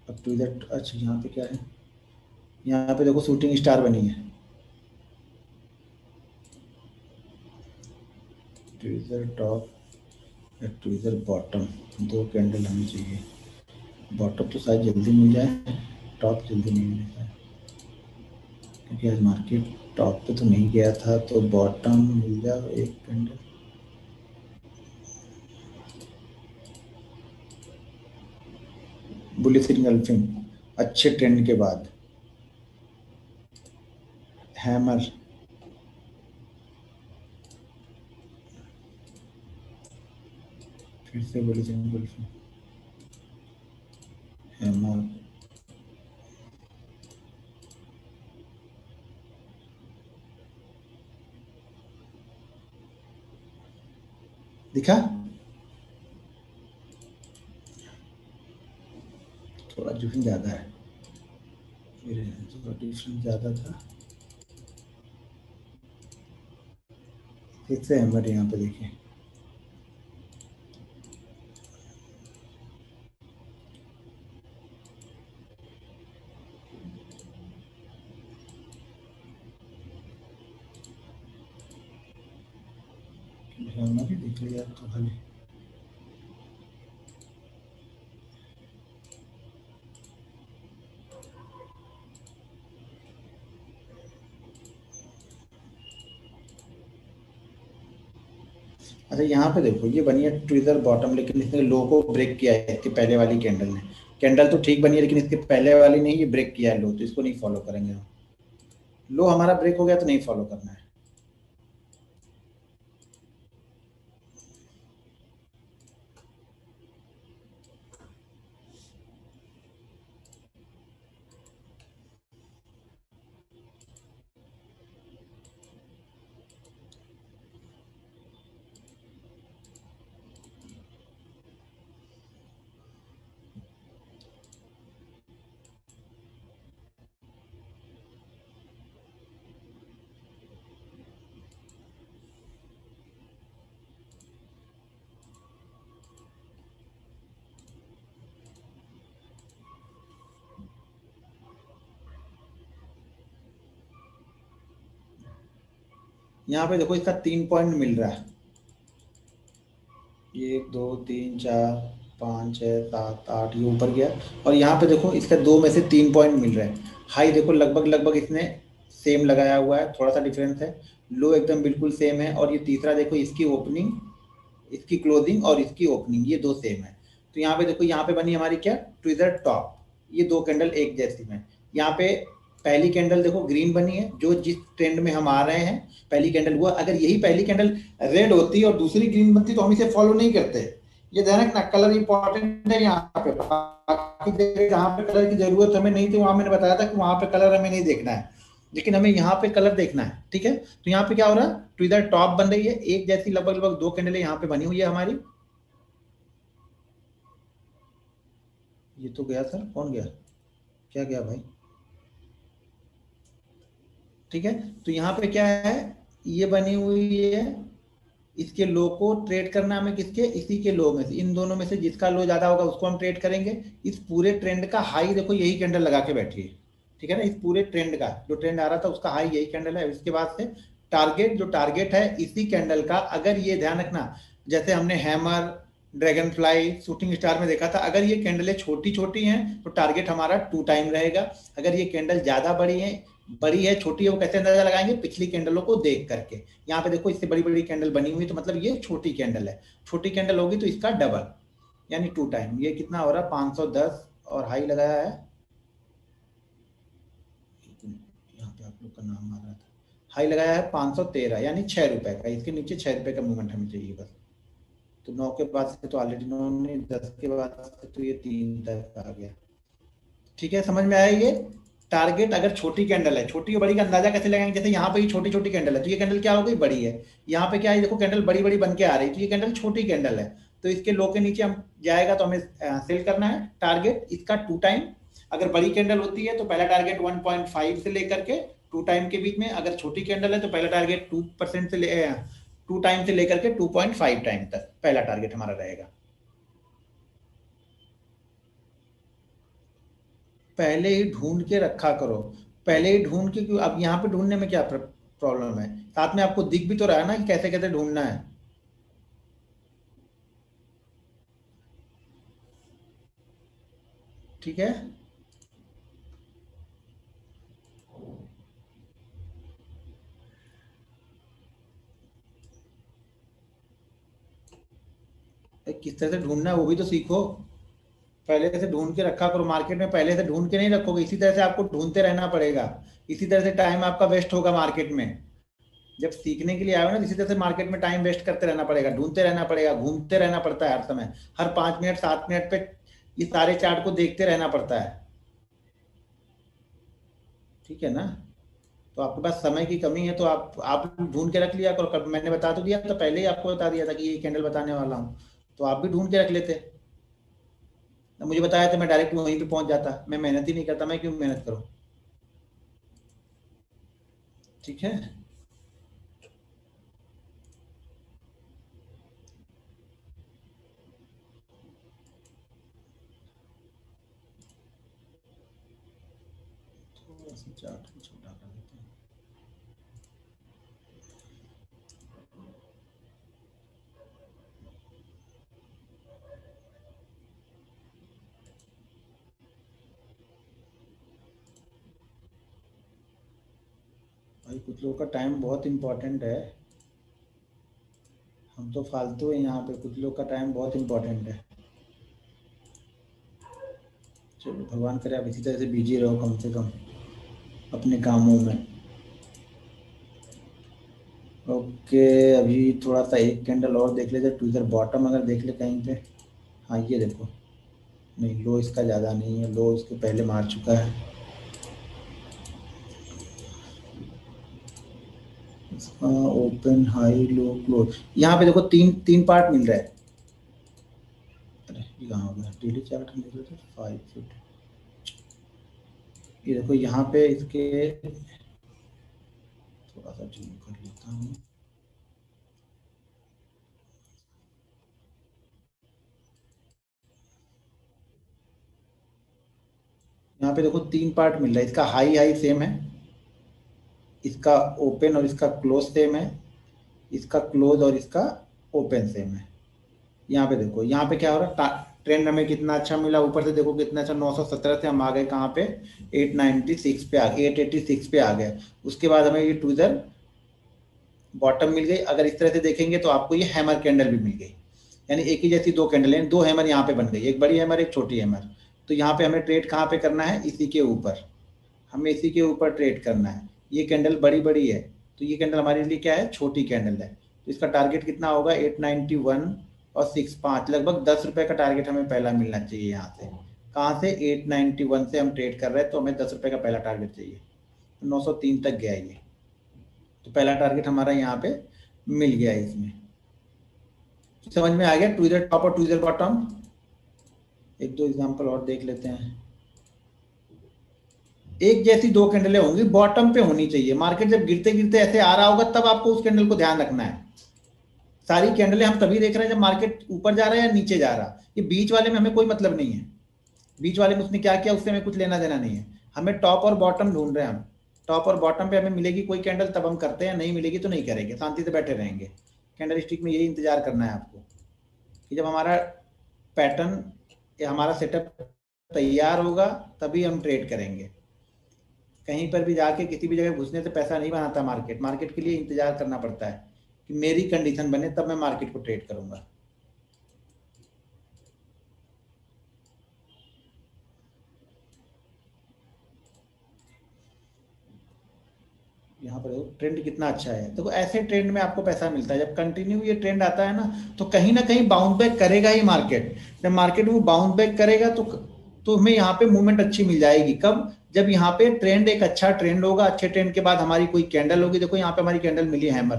अब टू इधर, अच्छा यहाँ पे क्या है, यहाँ पे देखो शूटिंग स्टार बनी है। ट्विज़र टॉप या ट्विज़र बॉटम, दो कैंडल हमें चाहिए। बॉटम तो शायद जल्दी मिल जाए, टॉप जल्दी नहीं मिलता है, क्योंकि आज मार्केट टॉप पे तो नहीं गया था, तो बॉटम मिल जाए एक कैंडल। बुलिश इनगल्फिंग अच्छे ट्रेंड के बाद, हैमर, फिर से बुलिश इनगल्फिंग, हैमर, दिखा। थोड़ा डिफरेंस ज़्यादा है, फिर थोड़ा डिफरेंस ज़्यादा था। फिर से हैमर यहाँ पे देखिए, हैमर ही दिख लिया तो खाली। अच्छा यहाँ पे देखो ये बनी है ट्विज़र बॉटम, लेकिन इसने लो को ब्रेक किया है इसके पहले वाली कैंडल ने। कैंडल तो ठीक बनी है लेकिन इसके पहले वाली ने ये ब्रेक किया है लो, तो इसको नहीं फॉलो करेंगे हम। लो हमारा ब्रेक हो गया तो नहीं फॉलो करना है। यहाँ पे देखो इसका 3 पॉइंट मिल रहा है, 1 2 3 4 5 6 7 8, ये ऊपर गया। और यहाँ पे देखो इसका 2 में से 3 पॉइंट मिल रहा है। हाई देखो लगभग लगभग इसने सेम लगाया हुआ है, थोड़ा सा डिफरेंस है। लो एकदम बिल्कुल सेम है। और ये तीसरा देखो, इसकी ओपनिंग, इसकी क्लोजिंग और इसकी ओपनिंग, ये दो सेम है। तो यहाँ पे देखो, यहाँ पे बनी हमारी क्या, ट्विजर टॉप। ये दो कैंडल एक जैसी में। यहाँ पे पहली कैंडल देखो ग्रीन बनी है, जो जिस ट्रेंड में हम आ रहे हैं पहली कैंडल हुआ। अगर यही पहली कैंडल रेड होती और दूसरी ग्रीन बनती तो हम इसे फॉलो नहीं करते। ये ध्यान रखना, कलर इंपॉर्टेंट है यहाँ पे। बाकी जगह जहाँ पे कलर की जरूरत हमें नहीं थी, वहां मैंने बताया था कि वहां पे कलर हमें नहीं देखना है, लेकिन हमें यहाँ पे कलर देखना है। ठीक है, तो यहाँ पे क्या हो रहा है, ट्विजर टॉप बन रही है एक जैसी, लगभग लगभग दो कैंडल यहाँ पे बनी हुई है हमारी। ये तो गया सर, कौन गया, क्या गया भाई। ठीक है, तो यहाँ पे क्या है, ये बनी हुई है। इसके लो को ट्रेड करना हमें किसके, इसी के लो में से, इन दोनों में से जिसका लो ज्यादा होगा उसको हम ट्रेड करेंगे। इस पूरे ट्रेंड का हाई देखो यही कैंडल लगा के बैठी है। ठीक है ना, इस पूरे ट्रेंड का जो ट्रेंड आ रहा था उसका हाई यही कैंडल है। इसके बाद से टारगेट, जो टारगेट है इसी कैंडल का, अगर ये ध्यान रखना, जैसे हमने hammer, dragon fly, shooting star में देखा था, अगर ये कैंडलें छोटी छोटी हैं तो टारगेट हमारा 2 टाइम रहेगा। अगर ये कैंडल ज्यादा बड़ी है छोटी है, वो कैसे अंदाजा लगाएंगे, पिछली कैंडलों को देख करके। यहाँ पे देखो इससे बड़ी बड़ी कैंडल बनी हुई, तो मतलब ये छोटी कैंडल है। छोटी कैंडल होगी तो इसका डबल, यानी 2 टाइम। ये कितना हो रहा है, 510। और हाई लगाया है, यहाँ पे आप लोग का नाम आ रहा था, हाई लगाया है 513, यानी 6 रुपए का। इसके नीचे 6 रुपए का मूवमेंट हमें चाहिए बस। तो 9 के बाद से तो ऑलरेडी 9 ने, 10 के बाद से तो ये 3 तक आ गया। ठीक है, समझ में आया ये। टारगेट अगर छोटी कैंडल है, छोटी और बड़ी का अंदाजा कैसे लगाएंगे, जैसे यहाँ पे ये छोटी छोटी कैंडल है तो ये कैंडल क्या हो गई, बड़ी है। यहाँ पे क्या है, देखो कैंडल बड़ी बड़ी बन के आ रही है, तो ये कैंडल छोटी कैंडल है। तो इसके लो के नीचे हम जाएगा तो हमें सेल करना है। टारगेट इसका 2 टाइम। अगर बड़ी कैंडल होती है तो पहला टारगेट 1.5 से लेकर के 2 टाइम के बीच में। अगर छोटी कैंडल है तो पहला टारगेट 2% से 2 टाइम से लेकर के 2.5 टाइम तक पहला टारगेट हमारा रहेगा। पहले ही ढूंढ के रखा करो। पहले ही ढूंढ के क्यों, अब यहाँ पे ढूंढने में क्या प्रॉब्लम है, साथ में आपको दिख भी तो रहा है ना कि कैसे कैसे ढूंढना है। ठीक है, किस तरह से ढूंढना है वो भी तो सीखो। पहले से ढूंढ के रखा करो, मार्केट में पहले से ढूंढ के नहीं रखोगे, इसी तरह से आपको ढूंढते रहना पड़ेगा। इसी तरह से टाइम आपका वेस्ट होगा मार्केट में। जब सीखने के लिए आए हो ना, तो इसी तरह से मार्केट में टाइम वेस्ट करते रहना पड़ेगा, ढूंढते रहना पड़ेगा, घूमते रहना पड़ता है हर समय। हर 5 मिनट 7 मिनट पे ये सारे चार्ट को देखते रहना पड़ता है। ठीक है ना, तो आपके पास समय की कमी है तो आप ढूंढ के रख लिया करो। कब मैंने बता तो दिया, तो पहले ही आपको बता दिया था कि ये कैंडल बताने वाला हूँ, तो आप भी ढूंढ के रख लेते। अब मुझे बताया तो मैं डायरेक्ट वहीं पे पहुंच जाता, मैं मेहनत ही नहीं करता, मैं क्यों मेहनत करूँ। ठीक है, थोड़ा सा चार्ट को छोटा कर देते हैं। भाई कुछ लोगों का टाइम बहुत इंपॉर्टेंट है, हम तो फालतू है यहाँ पे, कुछ लोग का टाइम बहुत इंपॉर्टेंट है। चलो भगवान करे आप इसी तरह से बिजी रहो कम से कम अपने कामों में। ओके, अभी थोड़ा सा एक कैंडल और देख लेते, ट्विजर बॉटम अगर देख ले कहीं पे। हाँ ये देखो, नहीं लो इसका ज़्यादा नहीं है, लो इसके पहले मार चुका है। इसका ओपन हाई लो क्लोज, यहाँ पे देखो तीन तीन पार्ट मिल रहा है। अरे ये कहाँ हो गया, डेली चार्ट हम देख रहे थे 5 फीट। ये देखो यहाँ पे इसके, थोड़ा सा जूम कर लेता हूँ। यहाँ पे देखो 3 पार्ट मिल रहा है, इसका हाई हाई सेम है, इसका ओपन और इसका क्लोज सेम है, इसका क्लोज और इसका ओपन सेम है। यहाँ पे देखो, यहाँ पे क्या हो रहा है, ट्रेंड हमें कितना अच्छा मिला, ऊपर से देखो कितना अच्छा, 917 से हम आ गए कहाँ पे, 896 पे आ गए, 886 पे आ गए। उसके बाद हमें ये ट्विजर बॉटम मिल गई। अगर इस तरह से देखेंगे तो आपको ये हैमर कैंडल भी मिल गई, यानी एक ही जैसी दो कैंडल है, दो हैमर यहाँ पे बन गई, एक बड़ी हैमर एक छोटी हैमर। तो यहाँ पे हमें ट्रेड कहाँ पे करना है, इसी के ऊपर, हमें इसी के ऊपर ट्रेड करना है। ये कैंडल बड़ी बड़ी है, तो ये कैंडल हमारे लिए क्या है, छोटी कैंडल है। तो इसका टारगेट कितना होगा, 891 और 65, लगभग 10 रुपए का टारगेट हमें पहला मिलना चाहिए यहाँ से। कहाँ से, 891 से हम ट्रेड कर रहे हैं, तो हमें 10 रुपए का पहला टारगेट चाहिए। 903 तक गया ये, तो पहला टारगेट हमारा यहाँ पे मिल गया है। इसमें समझ में आ गया, ट्विजर टॉप और ट्विजर बॉटम। एक दो एग्जांपल और देख लेते हैं। एक जैसी दो कैंडलें होंगी, बॉटम पे होनी चाहिए। मार्केट जब गिरते गिरते ऐसे आ रहा होगा, तब आपको उस कैंडल को ध्यान रखना है। सारी कैंडलें हम तभी देख रहे हैं जब मार्केट ऊपर जा रहा है या नीचे जा रहा है। ये बीच वाले में हमें कोई मतलब नहीं है, बीच वाले में उसने क्या किया उससे हमें कुछ लेना देना नहीं है। हमें टॉप और बॉटम ढूंढ रहे हैं, हम टॉप और बॉटम पे हमें मिलेगी कोई कैंडल तब हम करते हैं, नहीं मिलेगी तो नहीं करेंगे, शांति से बैठे रहेंगे। कैंडल स्टिक में यही इंतजार करना है आपको कि जब हमारा पैटर्न या हमारा सेटअप तैयार होगा तभी हम ट्रेड करेंगे। कहीं पर भी जाके किसी भी जगह घुसने से पैसा नहीं बनाता मार्केट। मार्केट के लिए इंतजार करना पड़ता है कि मेरी कंडीशन बने तब मैं मार्केट को ट्रेड करूंगा। यहाँ पर ट्रेंड कितना अच्छा है, देखो ऐसे ट्रेंड में आपको पैसा मिलता है। जब कंटिन्यू ये ट्रेंड आता है ना, तो कहीं ना कहीं बाउंस बैक करेगा ही मार्केट। जब मार्केट वो बाउंस बैक करेगा तो हमें यहाँ पे मूवमेंट अच्छी मिल जाएगी। कब, जब यहाँ पे ट्रेंड एक अच्छा ट्रेंड होगा, अच्छे ट्रेंड के बाद हमारी कोई कैंडल होगी। देखो यहाँ पे हमारी कैंडल मिली हैमर,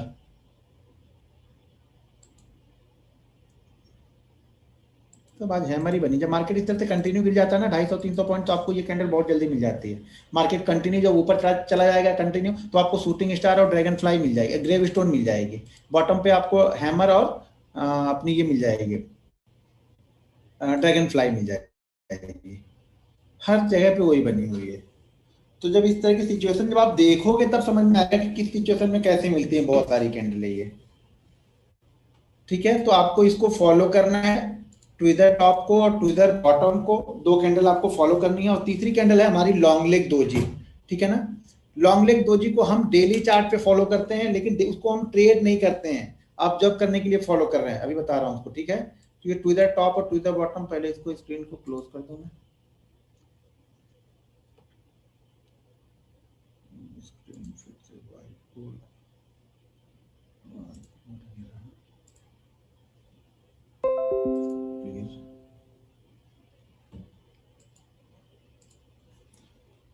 तो आज हैमर ही बनी। जब मार्केट इस तरह से कंटिन्यू गिर जाता है ना 250-300 पॉइंट, तो आपको ये कैंडल बहुत जल्दी मिल जाती है। मार्केट कंटिन्यू जब ऊपर चला जाएगा कंटिन्यू, तो आपको शूटिंग स्टार और ड्रैगन फ्लाई मिल जाएगी, ग्रेव स्टोन मिल जाएगी। बॉटम पे आपको हैमर और अपनी ये मिल जाएगी, ड्रैगन फ्लाई मिल जाएगी। हर जगह पे वही बनी हुई है। तो जब इस तरह की सिचुएशन जब आप देखोगे तब समझ में आएगा कि किस सिचुएशन में कैसे मिलती है बहुत सारी कैंडल ये। ठीक है, तो आपको इसको फॉलो करना है, ट्विजर टॉप को और ट्विजर बॉटम को, दो कैंडल आपको फॉलो करनी है। और तीसरी कैंडल है हमारी लॉन्ग लेग दोजी। ठीक है ना, लॉन्ग लेग दोजी को हम डेली चार्ट पे फॉलो करते हैं, लेकिन उसको हम ट्रेड नहीं करते हैं, ऑब्जर्व करने के लिए फॉलो कर रहे हैं। अभी बता रहा हूँ उसको, ठीक है। तो ये ट्विजर टॉप और ट्विजर बॉटम, पहले इसको स्क्रीन को क्लोज कर दूं मैं। स्क्रीन फिर से वाइट,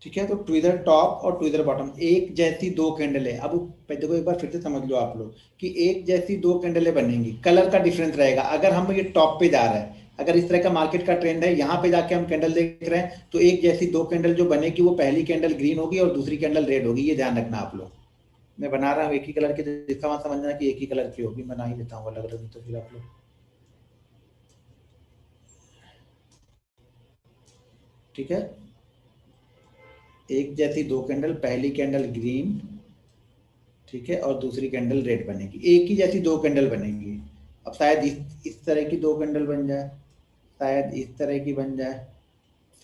ठीक है। तो ट्विजर टॉप और ट्विजर बॉटम एक जैसी दो कैंडल है। अब देखो एक बार फिर से समझ लो आप लोग कि एक जैसी दो कैंडलें बनेंगी, कलर का डिफरेंस रहेगा। अगर हम ये टॉप पे जा रहे हैं, अगर इस तरह का मार्केट का ट्रेंड है, यहाँ पे जाके हम कैंडल देख रहे हैं, तो एक जैसी दो कैंडल जो बनेगी, वो पहली कैंडल ग्रीन होगी और दूसरी कैंडल रेड होगी। ये ध्यान रखना आप लोग। मैं बना रहा हूँ एक ही कलर के, जिसका वहां समझना कि एक ही कलर की होगी। बना ही देता हूँ अलग अलग, तो फिर आप लोग, ठीक है। एक जैसी दो कैंडल, पहली कैंडल ग्रीन, ठीक है, और दूसरी कैंडल रेड बनेगी। एक ही जैसी दो कैंडल बनेगी। अब शायद इस तरह की दो कैंडल बन जाए, शायद इस तरह की बन जाए,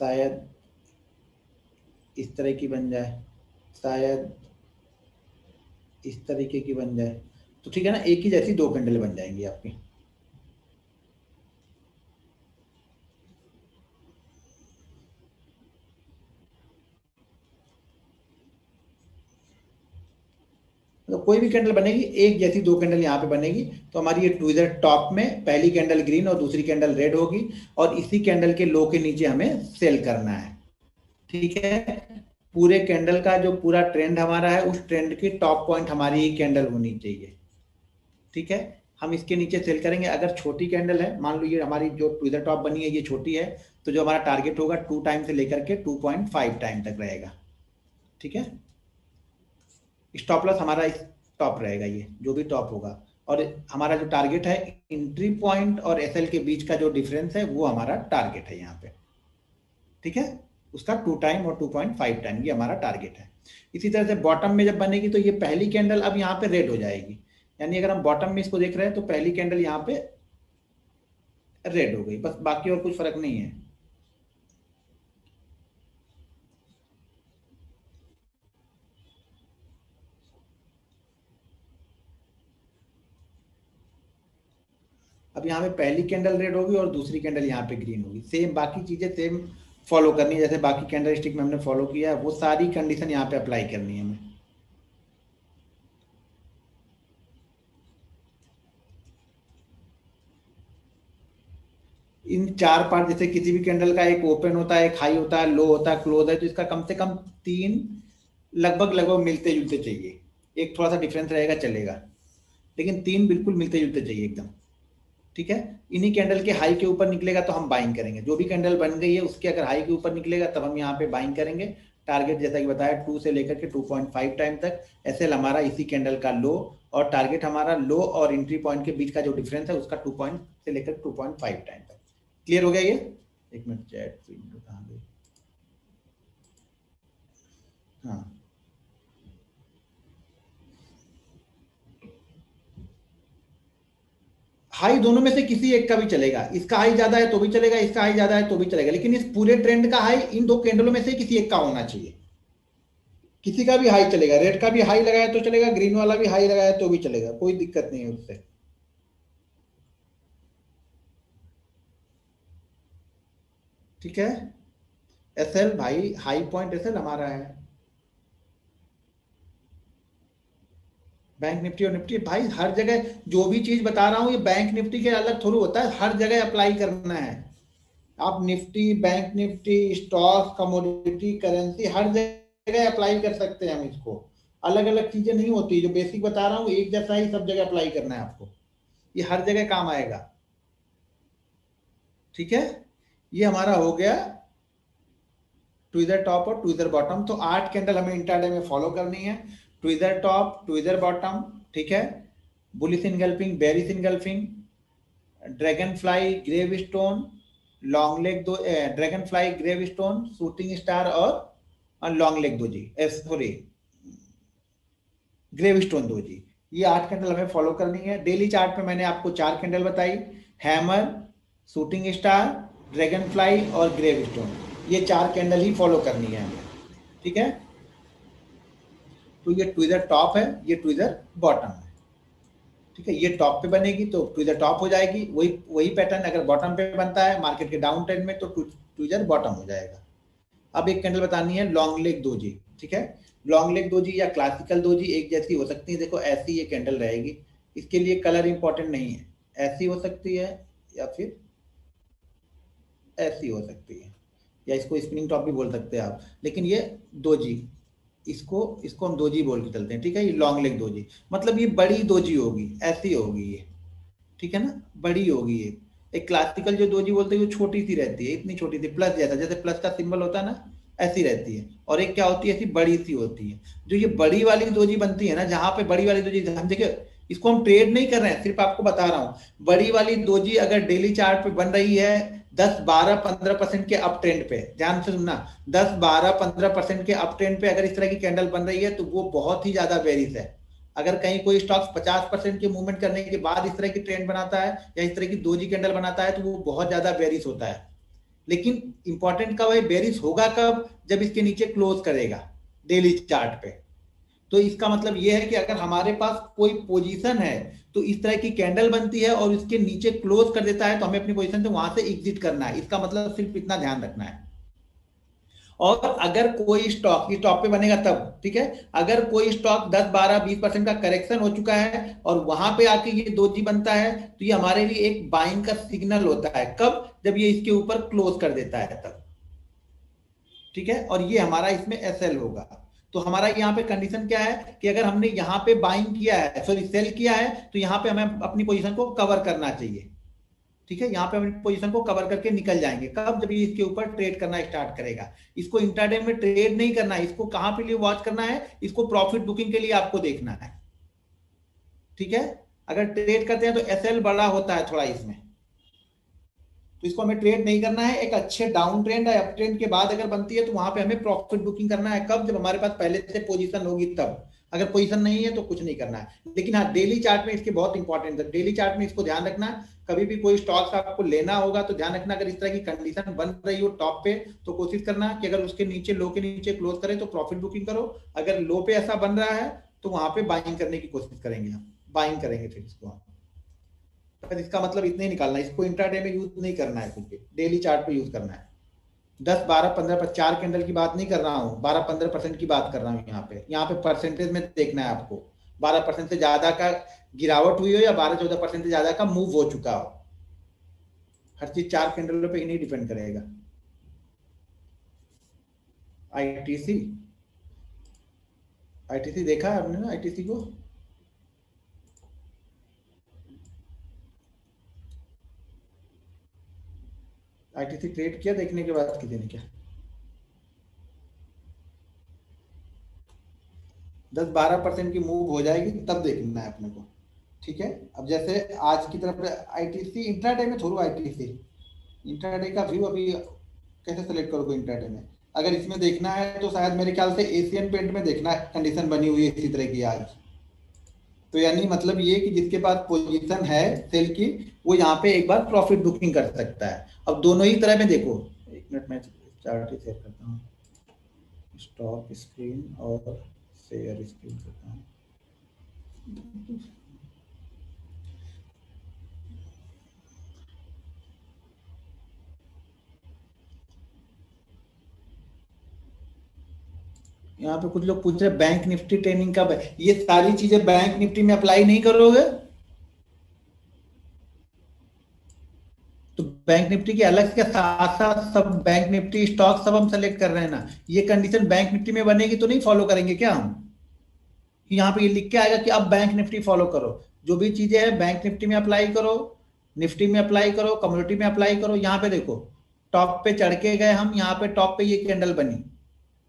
शायद इस तरह की बन जाए, शायद इस तरीके की बन जाए। तो ठीक है ना, एक ही जैसी दो कैंडल बन जाएंगी आपकी। तो कोई भी कैंडल बनेगी, एक जैसी दो कैंडल यहाँ पे बनेगी। तो हमारी ये ट्विजर टॉप में पहली कैंडल ग्रीन और दूसरी कैंडल रेड होगी, और इसी कैंडल के लो के नीचे हमें सेल करना है। ठीक है, पूरे कैंडल का जो पूरा ट्रेंड हमारा है, उस ट्रेंड की टॉप पॉइंट हमारी ही कैंडल होनी चाहिए। ठीक है, हम इसके नीचे सेल करेंगे। अगर छोटी कैंडल है, मान लो ये हमारी जो ट्विजर टॉप बनी है ये छोटी है, तो जो हमारा टारगेट होगा 2 टाइम से लेकर के 2.5 टाइम तक रहेगा। ठीक है, स्टॉप लॉस हमारा इस टॉप रहेगा, ये जो भी टॉप होगा। और हमारा जो टारगेट है, एंट्री पॉइंट और एसएल के बीच का जो डिफरेंस है, वो हमारा टारगेट है यहाँ पे। ठीक है, उसका 2 टाइम और 2.5 टाइम, ये हमारा टारगेट है। इसी तरह से बॉटम में जब बनेगी तो ये पहली कैंडल अब यहाँ पे रेड हो जाएगी, यानी अगर हम बॉटम में इसको देख रहे हैं तो पहली कैंडल यहाँ पे रेड हो गई, बस बाकी और कुछ फर्क नहीं है। अब यहाँ पे पहली कैंडल रेड होगी और दूसरी कैंडल यहाँ पे ग्रीन होगी, सेम बाकी चीजें सेम फॉलो करनी है, जैसे बाकी कैंडल स्टिक में हमने फॉलो किया है वो सारी कंडीशन यहाँ पे अप्लाई करनी है हमें। इन चार पार्ट, जैसे किसी भी कैंडल का एक ओपन होता है, एक हाई होता है, लो होता है, क्लोज है, तो इसका कम से कम 3 लगभग लगभग मिलते जुलते चाहिए। एक थोड़ा सा डिफरेंस रहेगा चलेगा, लेकिन 3 बिल्कुल मिलते जुलते चाहिए एकदम। ठीक है, इन्हीं कैंडल के हाई के ऊपर निकलेगा तो हम बाइंग करेंगे, जो भी कैंडल बन गई है उसके अगर हाई के ऊपर निकलेगा तब हम यहाँ पे बाइंग करेंगे। टारगेट जैसा कि बताया 2 से लेकर के 2.5 टाइम तक। एसएल हमारा इसी कैंडल का लो, और टारगेट हमारा लो और एंट्री पॉइंट के बीच का जो डिफरेंस है उसका 2 पॉइंट से लेकर 2.5 टाइम तक। क्लियर हो गया ये? एक मिनट, चैट विंडो कहाँ गई? हाँ, हाई दोनों में से किसी एक का भी चलेगा, इसका हाई ज्यादा है तो भी चलेगा, इसका हाई ज्यादा है तो भी चलेगा, लेकिन इस पूरे ट्रेंड का हाई इन दो कैंडलों में से किसी एक का होना चाहिए। किसी का भी हाई चलेगा, रेड का भी हाई लगाया तो चलेगा, ग्रीन वाला भी हाई लगाया तो भी चलेगा, कोई दिक्कत नहीं है उससे। ठीक है, एसएल भाई, हाई पॉइंट एसएल हमारा है। बैंक निफ्टी और निफ्टी भाई हर जगह, जो भी चीज बता रहा हूं ये बैंक निफ्टी के अलग थोड़ी होता है, हर जगह अप्लाई करना है। आप Nifty, bank Nifty, stock, commodity, currency, हर जगह अप्लाई कर सकते हैं हम इसको। अलग अलग चीजें नहीं होती, जो बेसिक बता रहा हूँ एक जैसा ही सब जगह अप्लाई करना है आपको, ये हर जगह काम आएगा। ठीक है, ये हमारा हो गया ट्विजर टॉप और ट्विजर बॉटम। तो 8 कैंडल हमें इंट्राडे में फॉलो करनी है। ट्विजर टॉप, ट्विजर बॉटम, ठीक है, bullish engulfing, bearish engulfing, dragon fly, grave stone, long leg doji, dragon fly, grave stone, shooting star और long leg doji, sorry grave stone दो जी। ये 8 candle हमें follow करनी है। डेली चार्ट पे मैंने आपको 4 कैंडल बताई, hammer, shooting star, dragon fly और ग्रेव स्टोन, ये 4 कैंडल ही फॉलो करनी है हमें। ठीक है, तो ये ट्विजर टॉप है, ये ट्विजर बॉटम है। ठीक है, ये टॉप पे बनेगी तो ट्विजर टॉप हो जाएगी, वही वही पैटर्न अगर बॉटम पे बनता है मार्केट के डाउन ट्रेंड में तो ट्विजर बॉटम हो जाएगा। अब एक कैंडल बतानी है लॉन्ग लेग दोजी। ठीक है, लॉन्ग लेग दोजी या क्लासिकल दोजी एक जैसी हो सकती है। देखो ऐसी ये कैंडल रहेगी, इसके लिए कलर इंपॉर्टेंट नहीं है, ऐसी हो सकती है या फिर ऐसी हो सकती है, या इसको स्पिनिंग टॉप भी बोल सकते हैं आप, लेकिन ये दोजी, इसको इसको हम दोजी बोल के चलते हैं। ठीक है, ये लॉन्ग लेग दोजी, मतलब ये बड़ी दोजी होगी, ऐसी होगी ये। ठीक है ना, बड़ी होगी ये। एक क्लासिकल जो दोजी बोलते हैं वो छोटी सी रहती है, इतनी छोटी सी, प्लस जैसा, जैसे प्लस का सिंबल होता है ना, ऐसी रहती है। और एक क्या होती है, ऐसी बड़ी सी होती है। जो ये बड़ी वाली दोजी बनती है ना, जहां पे बड़ी वाली दोजी, हम देखिए इसको हम ट्रेड नहीं कर रहे हैं, सिर्फ आपको बता रहा हूं। बड़ी वाली दोजी अगर डेली चार्ट पे बन रही है 10, 12, 15% के अप ट्रेंड पे, ध्यान से सुनना, 10, 12, 15% के अप ट्रेंड पे अगर इस तरह की कैंडल बन रही है तो वो बहुत ही ज्यादा बेरिश है। अगर कहीं कोई स्टॉक 50% के मूवमेंट करने के बाद इस तरह की ट्रेंड बनाता है या इस तरह की दोजी कैंडल बनाता है तो वो बहुत ज्यादा बेरिश होता है। लेकिन इंपॉर्टेंट कब है, बेरिश होगा कब, जब इसके नीचे क्लोज करेगा डेली चार्ट पे। तो इसका मतलब ये है कि अगर हमारे पास कोई पोजीशन है तो इस तरह की कैंडल बनती है और इसके नीचे क्लोज कर देता है तो हमें अपनी पोजीशन से वहां से एग्जिट करना है। इसका मतलब सिर्फ इतना ध्यान रखना है। और अगर कोई स्टॉक इस टॉप पे बनेगा तब, ठीक है, अगर कोई स्टॉक 10, 12, 20% का करेक्शन हो चुका है और वहां पे आके ये दोजी बनता है तो ये हमारे लिए एक बाइंग का सिग्नल होता है। कब, जब ये इसके ऊपर क्लोज कर देता है तब। ठीक है, और ये हमारा इसमें एसएल होगा। तो हमारा यहाँ पे कंडीशन क्या है कि अगर हमने यहाँ पे बाइंग किया है, सॉरी सेल किया है, तो यहाँ पे हमें अपनी पोजीशन को कवर करना चाहिए। ठीक है, यहाँ पे हम पोजीशन को कवर करके निकल जाएंगे। कब, जब ये इसके ऊपर ट्रेड करना स्टार्ट करेगा। इसको इंट्राडे में ट्रेड नहीं करना है, इसको कहां पे लिए वॉच करना है, इसको प्रॉफिट बुकिंग के लिए आपको देखना है। ठीक है, अगर ट्रेड करते हैं तो एसएल बड़ा होता है थोड़ा इसमें। तो इसको हमें ट्रेड नहीं करना है। एक अच्छे डाउन ट्रेंड या अप ट्रेंड के बाद अगर बनती है तो वहां पे हमें प्रॉफिट बुकिंग करना है। कब? जब हमारे पास पहले से पोजीशन होगी तब। अगर पोजीशन नहीं है तो कुछ नहीं करना है। लेकिन हाँ, डेली चार्ट में इसके बहुत इंपॉर्टेंट है। डेली चार्ट में इसको ध्यान रखना, कभी भी कोई स्टॉक्स आपको लेना होगा तो ध्यान रखना, अगर इस तरह की कंडीशन बन रही हो टॉप पे तो कोशिश करना कि अगर उसके नीचे, लो के नीचे क्लोज करे तो प्रॉफिट बुकिंग करो। अगर लो पे ऐसा बन रहा है तो वहां पे बाइंग करने की कोशिश करेंगे, हम बाइंग करेंगे फिर इसको हम। पर इसका मतलब इतना ही निकालना है, इसको इंट्राडे में यूज नहीं करना है, क्योंकि डेली चार्ट पे यूज करना है। 10 12 15 पर 4 कैंडल की बात नहीं कर रहा हूँ, 12-15% की बात कर रहा हूँ। यहाँ पे परसेंटेज में देखना है आपको, 12% से ज्यादा का गिरावट हुई हो या 12-14% से ज्यादा का मूव हो चुका हो। हर चीज 4 कैंडलों पे ही नहीं डिपेंड करेगा। आईटीसी, आईटीसी देखा है आपने ना आईटीसी को? आईटीसी ट्रेड किया देखने के बाद किसी ने क्या? 10-12% की मूव हो जाएगी तब देखना है अपने को। ठीक है, अब जैसे आज की तरफ आईटीसी इंट्राडे में थोड़ा, आईटीसी इंट्राडे का व्यू अभी कैसे सेलेक्ट करोगे इंट्राडे में? अगर इसमें देखना है तो शायद मेरे ख्याल से एशियन पेंट में देखना है, कंडीशन बनी हुई है इसी तरह की आज। तो यानी मतलब ये कि जिसके पास पोजीशन है सेल की, वो यहाँ पे एक बार प्रॉफिट बुकिंग कर सकता है। अब दोनों ही तरह में देखो, एक मिनट में चार्ट ही शेयर करता हूँ, स्टॉप स्क्रीन और शेयर स्क्रीन करता हूँ। यहाँ पे कुछ लोग पूछ रहे हैं बैंक निफ्टी ट्रेनिंग कब है। ये सारी चीजें बैंक निफ्टी में अप्लाई नहीं करोगे तो बैंक निफ्टी के अलग के साथ साथ सब बैंक निफ्टी स्टॉक सब हम सेलेक्ट कर रहे हैं ना, ये कंडीशन बैंक निफ्टी में बनेगी तो नहीं फॉलो करेंगे क्या हम? कि यहाँ पे ये लिख के आएगा कि अब बैंक निफ्टी फॉलो करो, जो भी चीजें हैं बैंक निफ्टी में अप्लाई करो, निफ्टी में अप्लाई करो, कम्युनिटी में अप्लाई करो। यहाँ पे देखो, टॉप पे चढ़ के गए हम, यहाँ पे टॉप पे ये कैंडल बनी,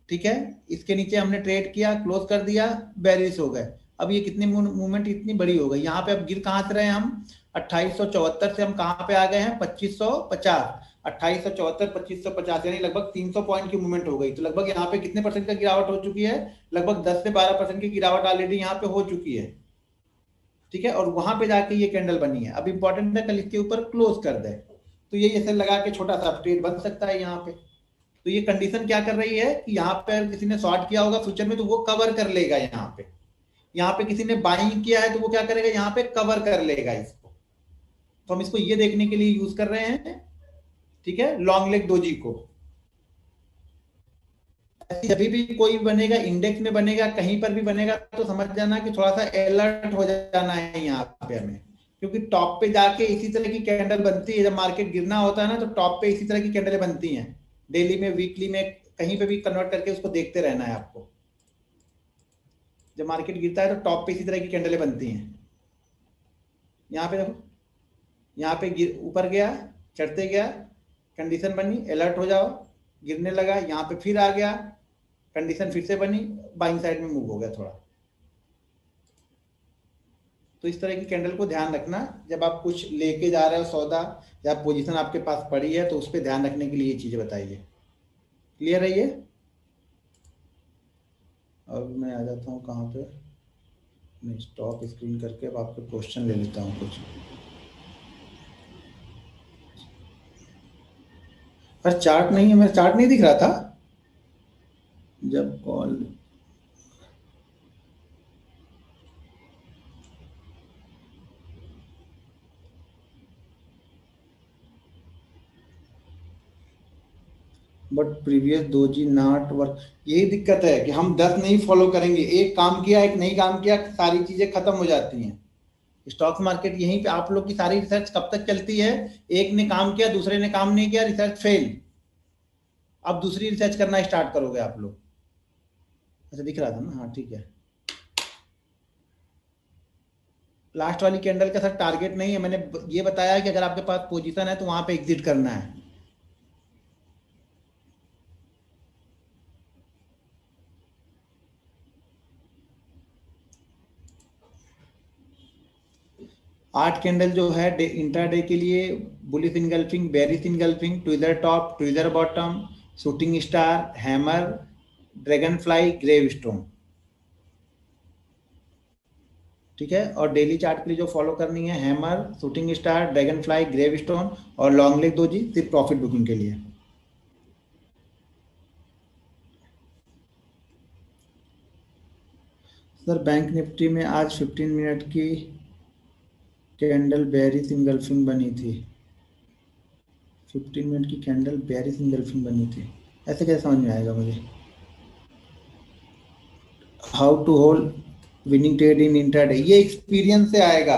ठीक है, इसके नीचे हमने ट्रेड किया, क्लोज कर दिया, बेरिश हो गए। अब ये कितनी मूवमेंट इतनी बड़ी हो गई, यहाँ पे अब गिर कहाँ से रहे हम? 2874 से हम कहाँ पे आ गए हैं? 2550। 2874 2550 यानी लगभग 300 पॉइंट की मूवमेंट हो गई। तो लगभग यहाँ पे कितने परसेंट का गिरावट हो चुकी है? लगभग 10 से 12% की गिरावट ऑलरेडी यहाँ पे हो चुकी है। ठीक है, और वहां पे जाके ये कैंडल बनी है। अब इंपॉर्टेंट है कल इसके ऊपर क्लोज कर दे तो ये ऐसे लगा के छोटा सा ट्रेड बन सकता है यहाँ पे। तो ये कंडीशन क्या कर रही है कि यहाँ पे किसी ने शॉर्ट किया होगा फ्यूचर में तो वो कवर कर लेगा यहाँ पे। यहाँ पे किसी ने बाइंग किया है तो वो क्या करेगा? यहाँ पे कवर कर लेगा इसको। तो हम इसको ये देखने के लिए यूज कर रहे हैं, ठीक है, लॉन्ग लेग डोजी को। जब भी कोई बनेगा, इंडेक्स में बनेगा, कहीं पर भी बनेगा, तो समझ जाना कि थोड़ा सा अलर्ट हो जाना है यहाँ पे हमें। क्योंकि टॉप पे जाके इसी तरह की कैंडल बनती है, जब मार्केट गिरना होता है ना तो टॉप पे इसी तरह की कैंडलें बनती हैं। डेली में, वीकली में, कहीं पे भी कन्वर्ट करके उसको देखते रहना है आपको। जब मार्केट गिरता है तो टॉप पे इसी तरह की कैंडलें बनती हैं। यहाँ पे देखो, यहाँ पे ऊपर गया, चढ़ते गया, कंडीशन बनी, अलर्ट हो जाओ, गिरने लगा, यहाँ पे फिर आ गया, कंडीशन फिर से बनी, बाइंग साइड में मूव हो गया थोड़ा। तो इस तरह की कैंडल को ध्यान रखना जब आप कुछ लेके जा रहे हो सौदा, या पोजीशन आपके पास पड़ी है तो उस पर ध्यान रखने के लिए ये चीजें बताइए। क्लियर है ये? अब मैं आ जाता हूँ कहाँ पे, मैं स्टॉप स्क्रीन करके अब आपके क्वेश्चन ले लेता हूँ कुछ। पर चार्ट नहीं है, मेरा चार्ट नहीं दिख रहा था जब कॉल। बट प्रीवियस दो जी नॉट वर्क। यही दिक्कत है कि हम 10 नहीं फॉलो करेंगे, एक काम किया एक नहीं काम किया, सारी चीजें खत्म हो जाती हैं। स्टॉक मार्केट यहीं पे आप लोग की सारी रिसर्च कब तक चलती है? एक ने काम किया, दूसरे ने काम नहीं किया, रिसर्च फेल। अब दूसरी रिसर्च करना स्टार्ट करोगे आप लोग। अच्छा दिख रहा था ना, हाँ ठीक है। लास्ट वाली कैंडल का सर टारगेट नहीं है, मैंने ये बताया कि अगर आपके पास पोजीशन है तो वहां पे एग्जिट करना है। 8 कैंडल जो है इंट्राडे के लिए, bullish engulfing, bearish engulfing, tweezer top, tweezer bottom, shooting star, hammer, dragon fly, grave stone. ठीक है, और डेली चार्ट के लिए जो फॉलो करनी है, hammer, shooting star, dragon fly, grave stone और लॉन्ग लेग दोजी, सिर्फ प्रॉफिट बुकिंग के लिए। सर बैंक निफ्टी में आज 15 मिनट की कैंडल बेरिश इनगल्फिंग बनी थी। 15 मिनट की कैंडल बेरिश इनगल्फिंग बनी थी, ऐसे कैसे समझ में आएगा मुझे? How to hold winning trade in intraday, ये एक्सपीरियंस से आएगा।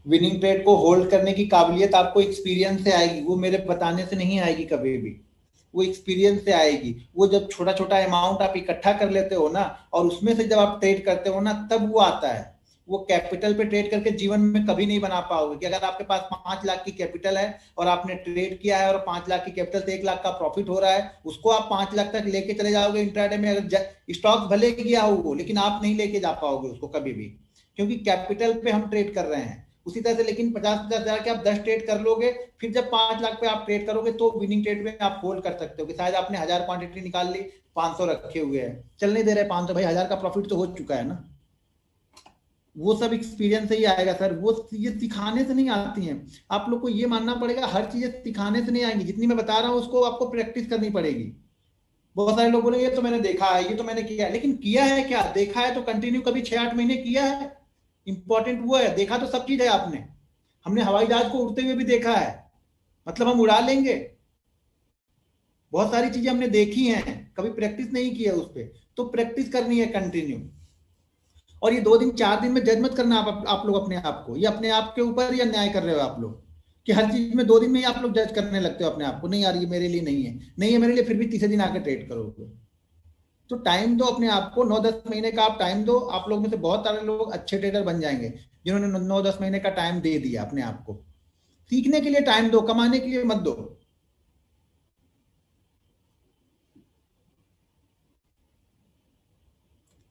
विनिंग ट्रेड को होल्ड करने की काबिलियत आपको एक्सपीरियंस से आएगी, वो मेरे बताने से नहीं आएगी कभी भी, वो एक्सपीरियंस से आएगी। वो जब छोटा छोटा अमाउंट आप इकट्ठा कर लेते हो ना, और उसमें से जब आप ट्रेड करते हो ना, तब वो आता है। वो कैपिटल पे ट्रेड करके जीवन में कभी नहीं बना पाओगे। कि अगर आपके पास 5 लाख की कैपिटल है और आपने ट्रेड किया है और 5 लाख की कैपिटल से 1 लाख का प्रॉफिट हो रहा है, उसको आप 5 लाख तक लेके चले जाओगे इंट्राडे में। अगर स्टॉक भले गया हो वो, लेकिन आप नहीं लेके जा पाओगे उसको कभी भी, क्योंकि कैपिटल पे हम ट्रेड कर रहे हैं। उसी तरह से लेकिन 50-50 हजार के आप 10 ट्रेड कर लोगे, फिर जब 5 लाख पे आप ट्रेड करोगे तो विनिंग ट्रेड में आप होल्ड कर सकते हो। कि शायद आपने 1000 क्वांटिटी निकाल ली, 500 रखे हुए हैं, चल नहीं दे रहे 500, भाई 1000 का प्रॉफिट तो हो चुका है ना। वो सब एक्सपीरियंस से ही आएगा सर, वो ये सिखाने से नहीं आती हैं। आप लोग को ये मानना पड़ेगा, हर चीजें सिखाने से नहीं आएंगी। जितनी मैं बता रहा हूँ उसको आपको प्रैक्टिस करनी पड़ेगी। बहुत सारे लोग बोलेंगे ये तो मैंने देखा है, ये तो मैंने किया है, लेकिन किया है क्या? देखा है तो कंटिन्यू कभी 6-8 महीने किया है? इंपॉर्टेंट वो है, देखा तो सब चीज है आपने। हमने हवाई जहाज को उड़ते हुए भी देखा है, मतलब हम उड़ा लेंगे? बहुत सारी चीजें हमने देखी हैं, कभी प्रैक्टिस नहीं की है उस पर। तो प्रैक्टिस करनी है कंटिन्यू। और ये 2 दिन 4 दिन में जज मत करना आप लोग अपने आप को। ये अपने आप के ऊपर या अन्याय कर रहे हो आप लोग, कि हर चीज में 2 दिन में ही आप लोग जज करने लगते हो अपने आप को। नहीं यार ये मेरे लिए नहीं है, नहीं है मेरे लिए, फिर भी तीसरे दिन आकर ट्रेड करोगे। तो टाइम दो अपने आप को, 9-10 महीने का आप टाइम दो। आप लोग में से बहुत सारे लोग अच्छे ट्रेडर बन जाएंगे जिन्होंने 9-10 महीने का टाइम दे दिया अपने आप को। सीखने के लिए टाइम दो, कमाने के लिए मत दो।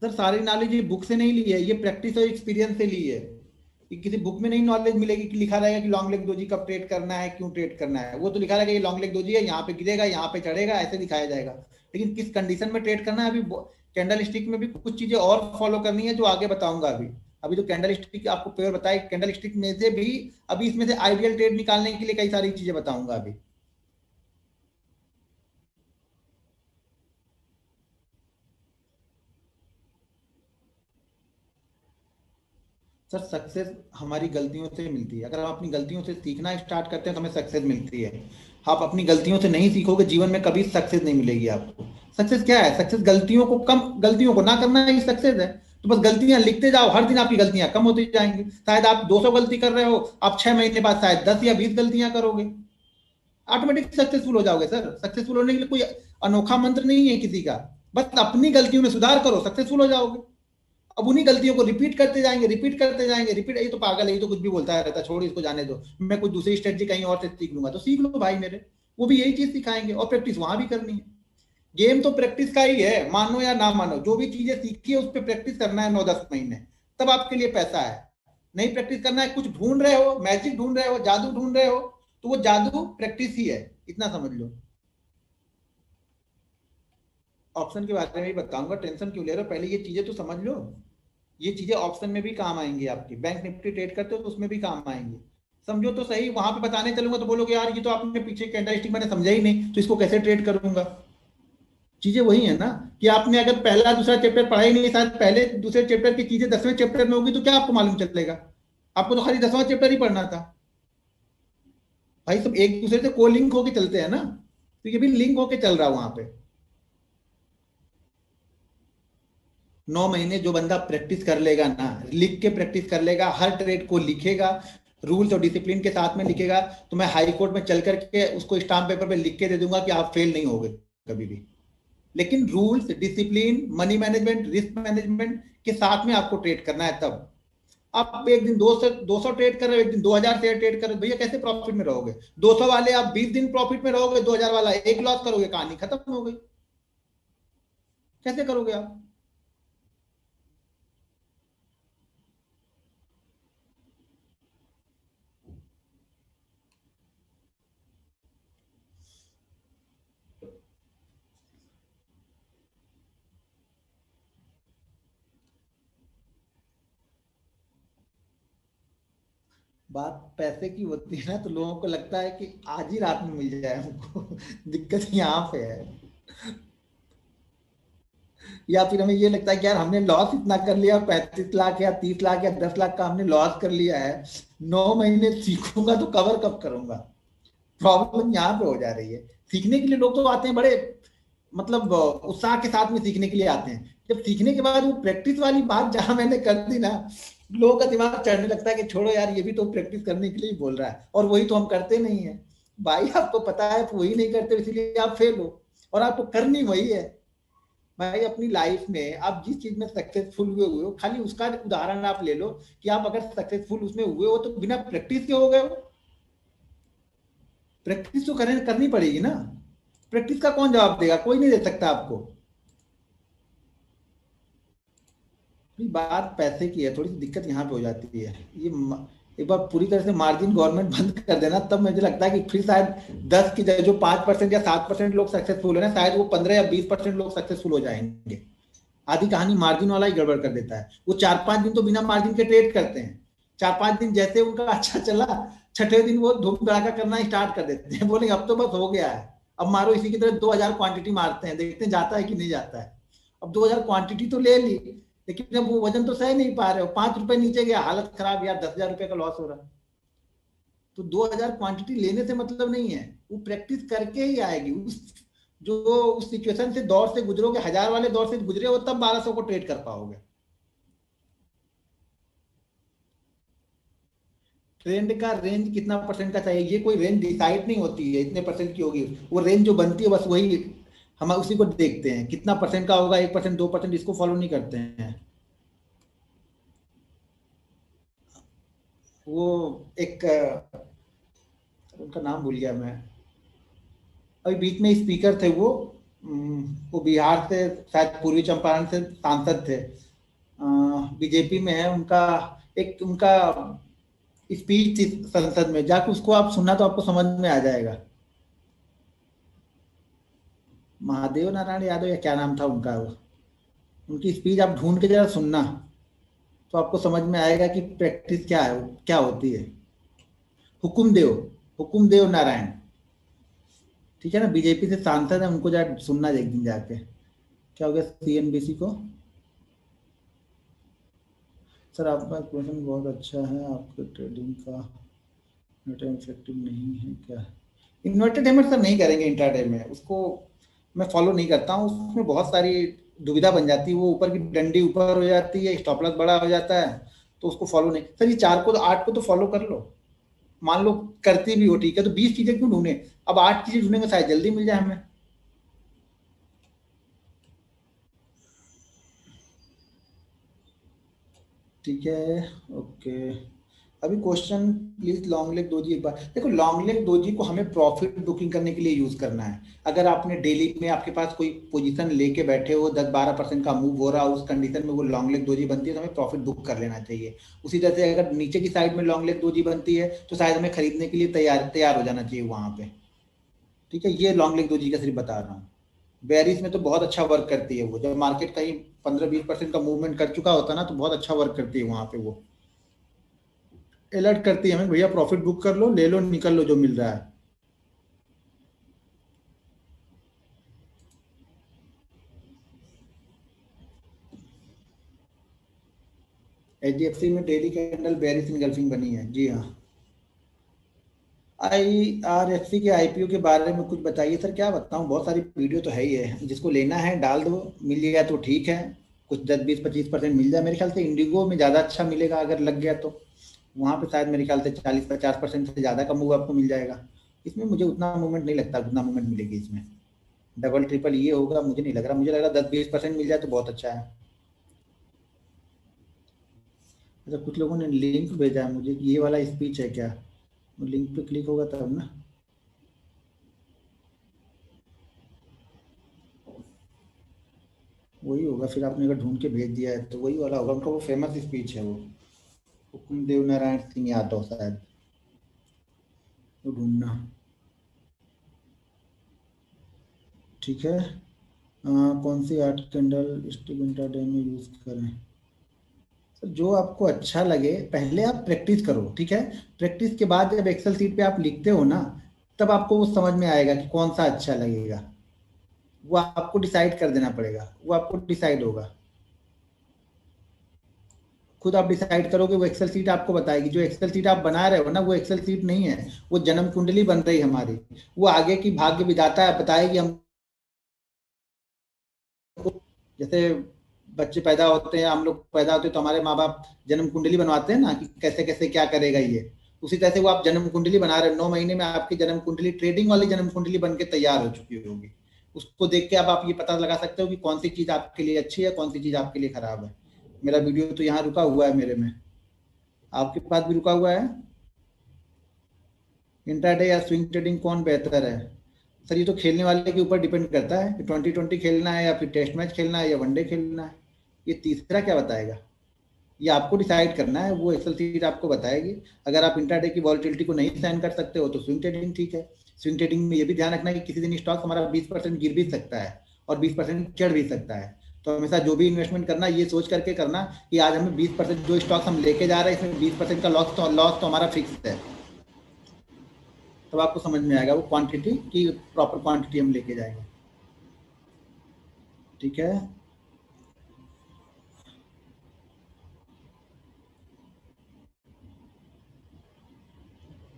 सर सारी नॉलेज ये बुक से नहीं ली है, ये प्रैक्टिस और एक्सपीरियंस से ली है। कि किसी बुक में नहीं नॉलेज मिलेगी कि लिखा रहेगा कि लॉन्ग लेग दोजी कब ट्रेड करना है, क्यों ट्रेड करना है। वो तो लिखा रहेगा ये लॉन्ग लेग दोजी है, यहाँ पे गिरेगा, यहाँ पे चढ़ेगा, ऐसे दिखाया जाएगा। लेकिन किस कंडीशन में ट्रेड करना है, अभी कैंडल स्टिक में भी कुछ चीजें और फॉलो करनी है जो आगे बताऊंगा अभी। अभी तो कैंडल स्टिक आपको प्योर बताए, कैंडल स्टिक में से भी अभी इसमें से आइडियल ट्रेड निकालने के लिए कई सारी चीजें बताऊंगा अभी। सर सक्सेस हमारी गलतियों से मिलती है। अगर हम अपनी गलतियों से सीखना स्टार्ट करते हैं तो हमें सक्सेस मिलती है। आप अपनी गलतियों से नहीं सीखोगे, जीवन में कभी सक्सेस नहीं मिलेगी आपको। सक्सेस क्या है? सक्सेस गलतियों को ना करना ही सक्सेस है। तो बस गलतियां लिखते जाओ, हर दिन आपकी गलतियां कम होती जाएंगी। शायद आप 200 गलती कर रहे हो, आप 6 महीने बाद शायद 10 या 20 गलतियां करोगे, ऑटोमेटिक सक्सेसफुल हो जाओगे। सर सक्सेसफुल होने के लिए कोई अनोखा मंत्र नहीं है किसी का। बस अपनी गलतियों में सुधार करो, सक्सेसफुल हो जाओगे। अब उन्हीं गलतियों को रिपीट करते जाएंगे, रिपीट करते जाएंगे, रिपीट। ये तो पागल है, ये तो कुछ भी बोलता रहता है, छोड़ इसको, जाने दो, मैं कुछ दूसरी स्ट्रेटजी कहीं और से सीख लूंगा। तो सीख लो भाई मेरे, वो भी यही चीज सिखाएंगे और प्रैक्टिस वहां भी करनी है। गेम तो प्रैक्टिस का ही है, मानो या ना मानो। जो भी चीजें सीखी है उस पर प्रैक्टिस करना है 9-10 महीने, तब आपके लिए पैसा है। नहीं प्रैक्टिस करना है, कुछ ढूंढ रहे हो, मैजिक ढूंढ रहे हो, जादू ढूंढ रहे हो, तो वो जादू प्रैक्टिस ही है, इतना समझ लो। ऑप्शन के बारे में भी बताऊंगा, टेंशन क्यों ले रहे हो, पहले ये चीजें तो समझ लो। ये चीजें ऑप्शन में भी काम आएंगी आपकी, बैंक निफ्टी ट्रेड करते हो तो उसमें भी काम आएंगी। समझो तो सही, वहां पे बताने चलूंगा तो बोलोगे यार ये तो आपने पीछे कैंडलस्टिक मैंने समझा ही नहीं, तो इसको कैसे ट्रेड करूंगा। चीजें वही है ना, कि आपने अगर पहला दूसरा चैप्टर पढ़ा ही नहीं, शायद पहले दूसरे चैप्टर की चीजें 10वें चैप्टर में होगी, तो क्या आपको मालूम चलेगा? आपको तो खाली 10वां चैप्टर ही पढ़ना था। भाई सब एक दूसरे से को लिंक होके चलते हैं ना, तो ये भी लिंक होके चल रहा है वहां पे। 9 महीने जो बंदा प्रैक्टिस कर लेगा ना, लिख के प्रैक्टिस कर लेगा, हर ट्रेड को लिखेगा, रूल्स और डिसिप्लिन के साथ में लिखेगा, तो मैं हाई कोर्ट में चल करके उसको स्टाम्प पेपर पे लिख के दे दूंगा कि आप फेल नहीं होगे कभी भी। लेकिन rules discipline, money management, risk management के साथ में आपको ट्रेड करना है तब। आप एक दिन 200 ट्रेड कर रहे हो, एक दिन 2000 शेयर ट्रेड कर रहे हो, भैया कैसे प्रॉफिट में रहोगे? 200 वाले आप 20 दिन प्रॉफिट में रहोगे, 2000 वाला एक लॉस करोगे, कहानी खत्म हो गई। कैसे करोगे आप? बात पैसे की होती है ना, तो लोगों को लगता है कि आज ही रात में मिल जाए हमको। दिक्कत यहाँ पे है। या फिर हमें ये लगता है कि यार हमने लॉस इतना कर लिया, 35 लाख या 30 लाख या 10 लाख का हमने लॉस कर लिया है, 9 महीने सीखूंगा तो कवर कब करूंगा। प्रॉब्लम यहाँ पे हो जा रही है। सीखने के लिए लोग तो आते हैं बड़े, मतलब उत्साह के साथ में सीखने के लिए आते हैं। जब सीखने के बाद वो प्रैक्टिस वाली बात जहां मैंने कर दी ना, लोगों का दिमाग चढ़ने लगता है कि छोड़ो यार, ये भी तो प्रैक्टिस करने के लिए ही बोल रहा है, और वही तो हम करते नहीं है। भाई आपको पता है तो वही नहीं करते, इसीलिए आप फेल हो। और आपको करनी वही है। भाई अपनी लाइफ में आप जिस चीज में सक्सेसफुल हुए हो, खाली उसका उदाहरण आप ले लो कि आप अगर सक्सेसफुल उसमें हुए हो तो बिना प्रैक्टिस के हो गए हो। प्रैक्टिस तो करनी पड़ेगी ना। प्रैक्टिस का कौन जवाब देगा? कोई नहीं दे सकता आपको। थोड़ी बात पैसे की है, थोड़ी सी दिक्कत यहाँ पे हो जाती है। एक बार पूरी तरह से मार्जिन गवर्नमेंट बंद कर देना, तब मुझे लगता है कि फिर शायद 10 की जगह जो 5% या 7% लोग सक्सेसफुल है ना, शायद वो 15 या 20% लोग सक्सेसफुल हो जाएंगे। आधी कहानी मार्जिन वाला ही गड़बड़ कर देता है। वो 4-5 दिन तो बिना मार्जिन के ट्रेड करते हैं। 4-5 दिन जैसे उनका अच्छा चला, छठे दिन वो धूम धड़ाका करना स्टार्ट कर देते हैं, बोलेंगे अब तो बस हो गया है। अब मारो इसी की तरह 2,000 क्वांटिटी मारते हैं, देखते हैं जाता है कि नहीं जाता है। अब 2,000 क्वांटिटी तो ले ली, लेकिन जब वो वजन तो सह नहीं पा रहे हो, 5 रुपए नीचे गया, हालत खराब यार, 10,000 रुपए का लॉस हो रहा है। तो 2,000 क्वांटिटी लेने से मतलब नहीं है, वो प्रैक्टिस करके ही आएगी। जो उस सिचुएशन से, दौर से गुजरोगे, 1,000 वाले दौर से गुजरे हो, तब 1,200 को ट्रेड कर पाओगे। ट्रेंड का रेंज कितना परसेंट का चाहिए, ये कोई रेंज डिसाइड नहीं होती है इतने परसेंट की होगी। वो रेंज जो बनती है बस वही, हम उसी को देखते हैं कितना परसेंट का होगा, 1%, 2%, इसको फॉलो नहीं करते हैं। वो एक उनका नाम भूल गया मैं। अभी बीच में स्पीकर थे वो बिहार से, शायद पूर्वी चंपारण से सांसद थे, बीजेपी में है उनका। एक उनका स्पीच थी संसद में, जाके उसको आप सुनना तो आपको समझ में आ जाएगा। महादेव नारायण यादव या क्या नाम था उनका वो। उनकी स्पीच आप ढूंढ के जरा सुनना, तो आपको समझ में आएगा कि प्रैक्टिस क्या है, क्या होती है। हुकुमदेव, हुकुमदेव नारायण, ठीक है ना, बीजेपी से सांसद है, उनको जरा सुनना एक दिन जाके। क्या हो गया सीएनबीसी को? सर आपका क्वेश्चन बहुत अच्छा है, आपके ट्रेडिंग का इंट्राडे इफेक्टिव नहीं है क्या? इन्वर्टेड हेमर सर नहीं करेंगे इंट्राडे में, उसको मैं फॉलो नहीं करता हूँ। उसमें बहुत सारी दुविधा बन जाती है, वो ऊपर की डंडी ऊपर हो जाती है, स्टॉप लॉस बड़ा हो जाता है, तो उसको फॉलो नहीं। सर ये 4 को 8 को तो फॉलो कर लो। मान लो करती भी हो, ठीक है, तो 20 चीजें क्यों ढूंढे? अब 8 चीजें ढूंढेंगे, शायद जल्दी मिल जाए हमें। ठीक है, ओके। अभी question, please long leg doji एक बार देखो। लॉन्ग लेग दोजी को हमें प्रॉफिट बुकिंग करने के लिए यूज करना है। अगर आपने डेली में आपके पास कोई पोजीशन लेके बैठे हो, 10-12% का मूव हो रहा हो, उस कंडीशन में वो लॉन्ग लेग दोजी बनती है, तो हमें प्रॉफिट बुक कर लेना चाहिए। उसी तरह से अगर नीचे की साइड में लॉन्ग लेग दोजी बनती है, तो शायद हमें खरीदने के लिए तैयार तैयार हो जाना चाहिए वहां पे। ठीक है, ये लॉन्ग लेग दोजी का सिर्फ बता रहा हूँ। बेरिस में तो बहुत अच्छा वर्क करती है वो, जब मार्केट कहीं 15-20% का मूवमेंट कर चुका होता है ना, तो बहुत अच्छा वर्क करती है वहां पे वो। अलर्ट करती है हमें, भैया प्रॉफिट बुक कर लो, ले लो, निकल लो जो मिल रहा है। एचडीएफसी में डेली कैंडल बेरिस इनगल्फिंग बनी है, जी हाँ। आईआरएफसी के आईपीओ के बारे में कुछ बताइए सर। क्या बताऊं, बहुत सारी वीडियो तो है ही है, जिसको लेना है डाल दो, मिल गया तो ठीक है। कुछ 10-20-25% मिल जाए, मेरे ख्याल से इंडिगो में ज़्यादा अच्छा मिलेगा अगर लग गया तो। वहां पे शायद मेरे ख्याल से 40-50% से ज़्यादा का मूव आपको मिल जाएगा। इसमें मुझे उतना मूवमेंट नहीं लगता, उतना मूवमेंट मिलेगी इसमें। डबल ट्रिपल ये होगा मुझे नहीं लग रहा, मुझे लग रहा 10-20% मिल जाए तो बहुत अच्छा है। अच्छा, कुछ लोगों ने लिंक भेजा है मुझे कि ये वाला स्पीच है क्या? वो लिंक पे क्लिक होगा तब ना। वही होगा फिर, आपने अगर ढूंढ के भेज दिया है तो वही वाला होगा, उनका वो फेमस स्पीच है वो। हुकुम देव नारायण सिंह यादव शायद। वो ढूंढना। ठीक है। कौन सी आर्ट कैंडल स्टिक इंट्राडे में यूज करें? जो आपको अच्छा लगे पहले आप प्रैक्टिस करो, ठीक है। प्रैक्टिस के बाद जब एक्सेल सीट पे आप लिखते हो ना, तब आपको वो समझ में आएगा कि कौन सा अच्छा लगेगा। वो आपको डिसाइड कर देना पड़ेगा, वो आपको डिसाइड होगा। खुद आप डिसाइड करोगे, वो एक्सेल सीट आपको बताएगी। जो एक्सेल सीट आप बना रहे हो ना, वो एक्सेल सीट नहीं है, वो जन्म कुंडली बन रही है हमारी। वो आगे की भाग्य विधाता बताएगी हम। जैसे बच्चे पैदा होते हैं, हम लोग पैदा होते हैं तो हमारे माँ बाप जन्म कुंडली बनवाते हैं ना, कि कैसे कैसे क्या करेगा ये। उसी तरह से वो आप जन्म कुंडली बना रहे हो, 9 महीने में आपकी जन्म कुंडली ट्रेडिंग वाली जन्म कुंडली बन के तैयार हो चुकी होगी। उसको देख के अब आप ये पता लगा सकते हो कि कौन सी चीज आपके लिए अच्छी है, कौन सी चीज आपके लिए खराब है। मेरा वीडियो तो यहाँ रुका हुआ है मेरे में, आपके पास भी रुका हुआ है। इंट्राडे या स्विंग ट्रेडिंग कौन बेहतर है? सर ये तो खेलने वाले के ऊपर डिपेंड करता है कि 2020 खेलना है, या फिर टेस्ट मैच खेलना है, या वनडे खेलना है। ये तीसरा क्या बताएगा? ये आपको डिसाइड करना है, वो एक्सेल सीट आपको बताएगी। अगर आप इंट्राडे की वॉलिटिलिटी को नहीं सहन कर सकते हो तो स्विंग ट्रेडिंग ठीक है। स्विंग ट्रेडिंग में ये भी ध्यान रखना है कि किसी दिन स्टॉक हमारा 20% गिर भी सकता है और 20% चढ़ भी सकता है। तो हमेशा जो भी इन्वेस्टमेंट करना, ये सोच करके करना कि आज हमें 20% जो स्टॉक हम लेके जा रहे हैं, इसमें 20% का लॉस तो हमारा फिक्स है। तब आपको समझ में आएगा वो क्वांटिटी की प्रॉपर क्वांटिटी हम लेके जाएंगे। ठीक है।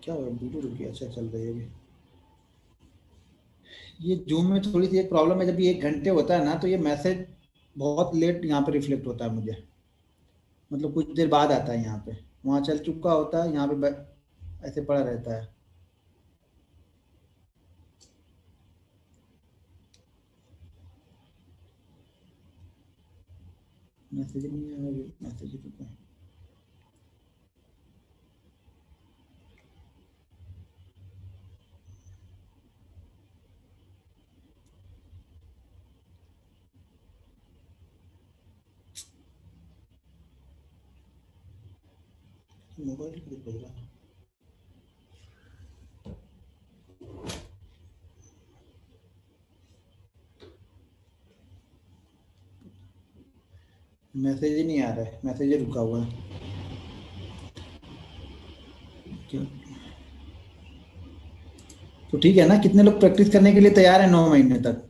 क्या वीडियो रुकी? अच्छा चल रही है अभी। ये जूम में थोड़ी सी एक प्रॉब्लम है, जब ये 1 घंटे होता है ना, तो ये मैसेज बहुत लेट यहाँ पे रिफ्लेक्ट होता है मुझे। मतलब कुछ देर बाद आता है यहाँ पे। वहाँ चल चुका होता है, यहाँ पे ऐसे पड़ा रहता है। मैसेज नहीं है अभी, मैसेज रुका है। मोबाइल क्यों बज रहा है? मैसेज ही नहीं आ रहा है, मैसेज ही रुका हुआ है। क्यों? तो ठीक है ना, कितने लोग प्रैक्टिस करने के लिए तैयार है 9 महीने तक?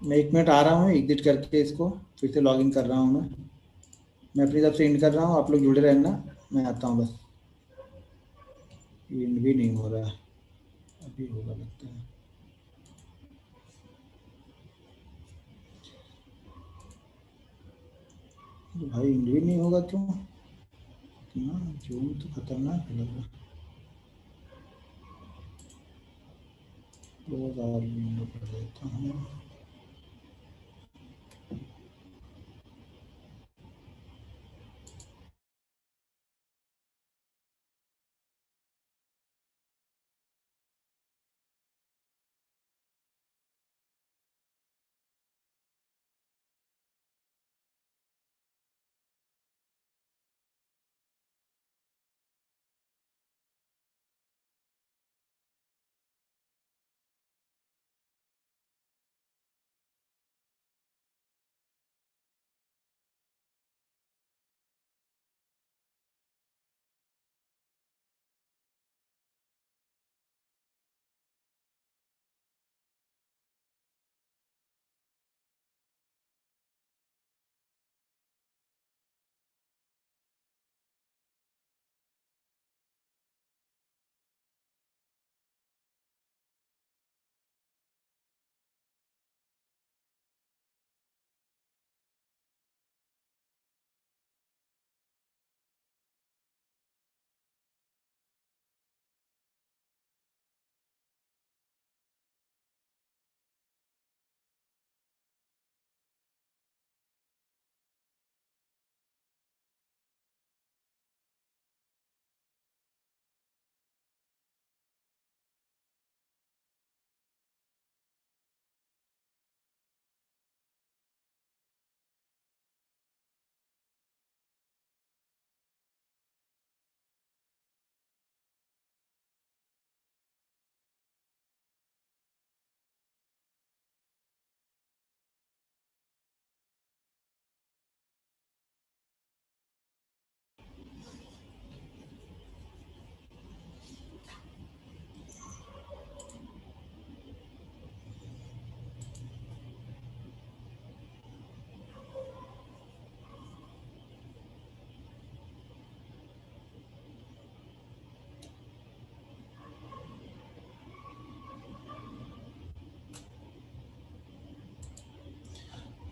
मैं 1 मिनट आ रहा हूँ एग्जिट करके इसको, फिर से लॉगिन कर रहा हूँ मैं अपनी तरफ से एंड कर रहा हूँ, आप लोग जुड़े रहना। मैं आता हूँ बस। एंड भी नहीं हो रहा है, अभी होगा लगता है। तो भाई एंड भी नहीं होगा क्यों? ना, जून तो खतरनाक है लग रहा। 2000 विंडो कर देता हूँ।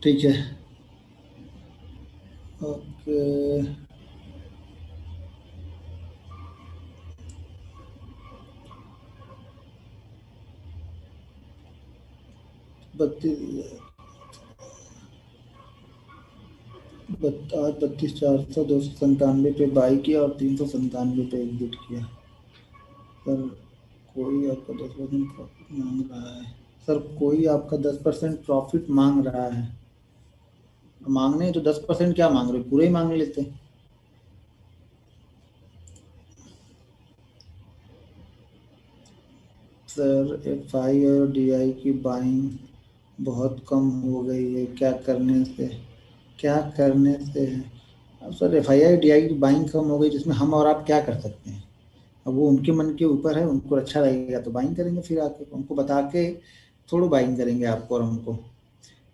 ठीक है। ओके। 32 आज 32,400 297 पे बाई किया और 397 पे एग्जिट किया। सर कोई आपका 10% प्रॉफिट मांग रहा है। सर कोई आपका 10% प्रॉफिट मांग रहा है। मांगने तो 10% क्या मांग रहे हो, पूरे ही मांग लेते। सर एफ आई और डी आई की बाइंग बहुत कम हो गई है, क्या करने से, क्या करने से है। अब sir F I D I की बाइंग कम हो गई जिसमें हम और आप क्या कर सकते हैं। अब वो उनके मन के ऊपर है, उनको अच्छा लगेगा तो बाइंग करेंगे, फिर आके उनको बता के थोड़ा बाइंग करेंगे आपको और हमको।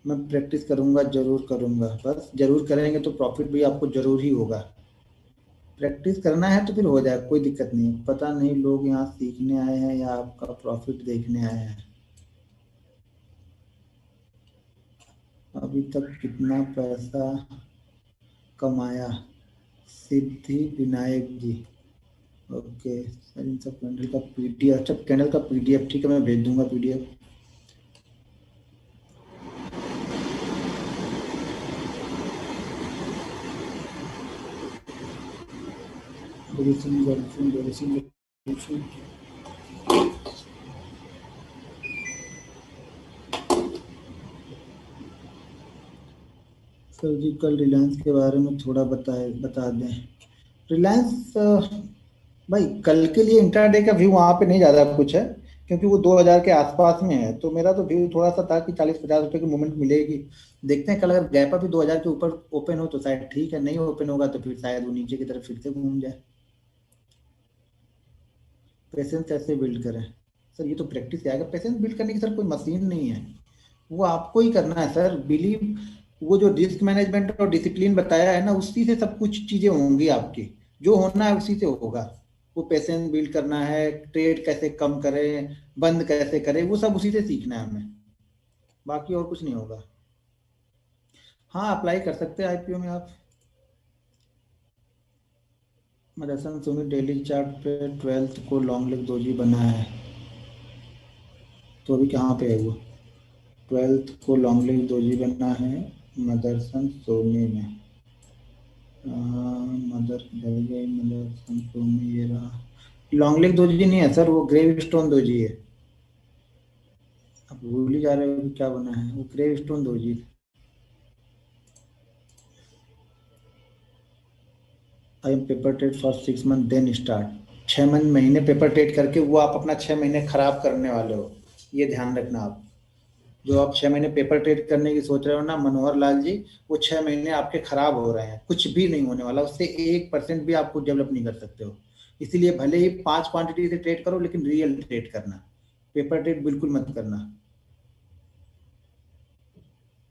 मैं प्रैक्टिस करूंगा, जरूर करूंगा, बस जरूर करेंगे तो प्रॉफिट भी आपको जरूर ही होगा। प्रैक्टिस करना है तो फिर हो जाए, कोई दिक्कत नहीं। पता नहीं लोग यहाँ सीखने आए हैं या आपका प्रॉफिट देखने आए हैं। अभी तक कितना पैसा कमाया, सिद्धि विनायक जी। ओके सर, इन सब कैंडल का पीडीएफ, अच्छा कैंडल का पीडीएफ, ठीक है मैं भेज दूंगा पीडीएफ। Girlfriend girlfriend. सर जी कल रिलायंस के बारे में थोड़ा बता दें। रिलायंस भाई कल के लिए इंट्राडे का व्यू वहाँ पे नहीं ज़्यादा कुछ है, क्योंकि वो 2000 के आसपास में है। तो मेरा तो व्यू थोड़ा सा था कि 40-50 रुपए की मूवमेंट मिलेगी। देखते हैं कल अगर गैप अभी 2000 के ऊपर ओपन हो तो शायद ठीक है, नहीं ओपन होगा तो फिर शायद वो नीचे की तरफ फिर से घूम जाए। पेशेंस कैसे बिल्ड करें। सर ये तो प्रैक्टिस से आएगा, पेशेंस बिल्ड करने की सर कोई मशीन नहीं है, वो आपको ही करना है सर, बिलीव। वो जो रिस्क मैनेजमेंट और डिसिप्लिन बताया है ना, उसी से सब कुछ चीजें होंगी आपकी, जो होना है उसी से होगा। वो पेशेंस बिल्ड करना है, ट्रेड कैसे कम करें, बंद कैसे करें, वो सब उसी से सीखना है हमें, बाकी और कुछ नहीं होगा। हाँ अप्लाई कर सकते हैं आईपीओ में आप। मदरसन सुमी डेली चार्ट पे 12th को लॉन्ग लेग दोजी बना है, तो अभी कहाँ पे है वो। 12th को लॉन्ग लेग दोजी बना है मदरसन सोनी में। मदर इधर गई, मदरसन सोनी ये रहा। लॉन्ग लेग दोजी नहीं है सर, वो ग्रेव स्टोन दोजी है। अब भूल ही जा रहे हो कि क्या बना है, वो gravestone doji. I am paper trade for 6 month then start. 6 महीने पेपर ट्रेड करके वो आप अपना 6 महीने खराब करने वाले हो, ये ध्यान रखना आप। जो आप 6 महीने पेपर ट्रेड करने की सोच रहे हो ना मनोहर लाल जी, वो 6 महीने आपके खराब हो रहे हैं, कुछ भी नहीं होने वाला उससे, 1% भी आप कुछ डेवलप नहीं कर सकते हो। इसीलिए भले ही 5 क्वांटिटी से ट्रेड करो लेकिन रियल ट्रेड करना, पेपर ट्रेड बिल्कुल मत करना।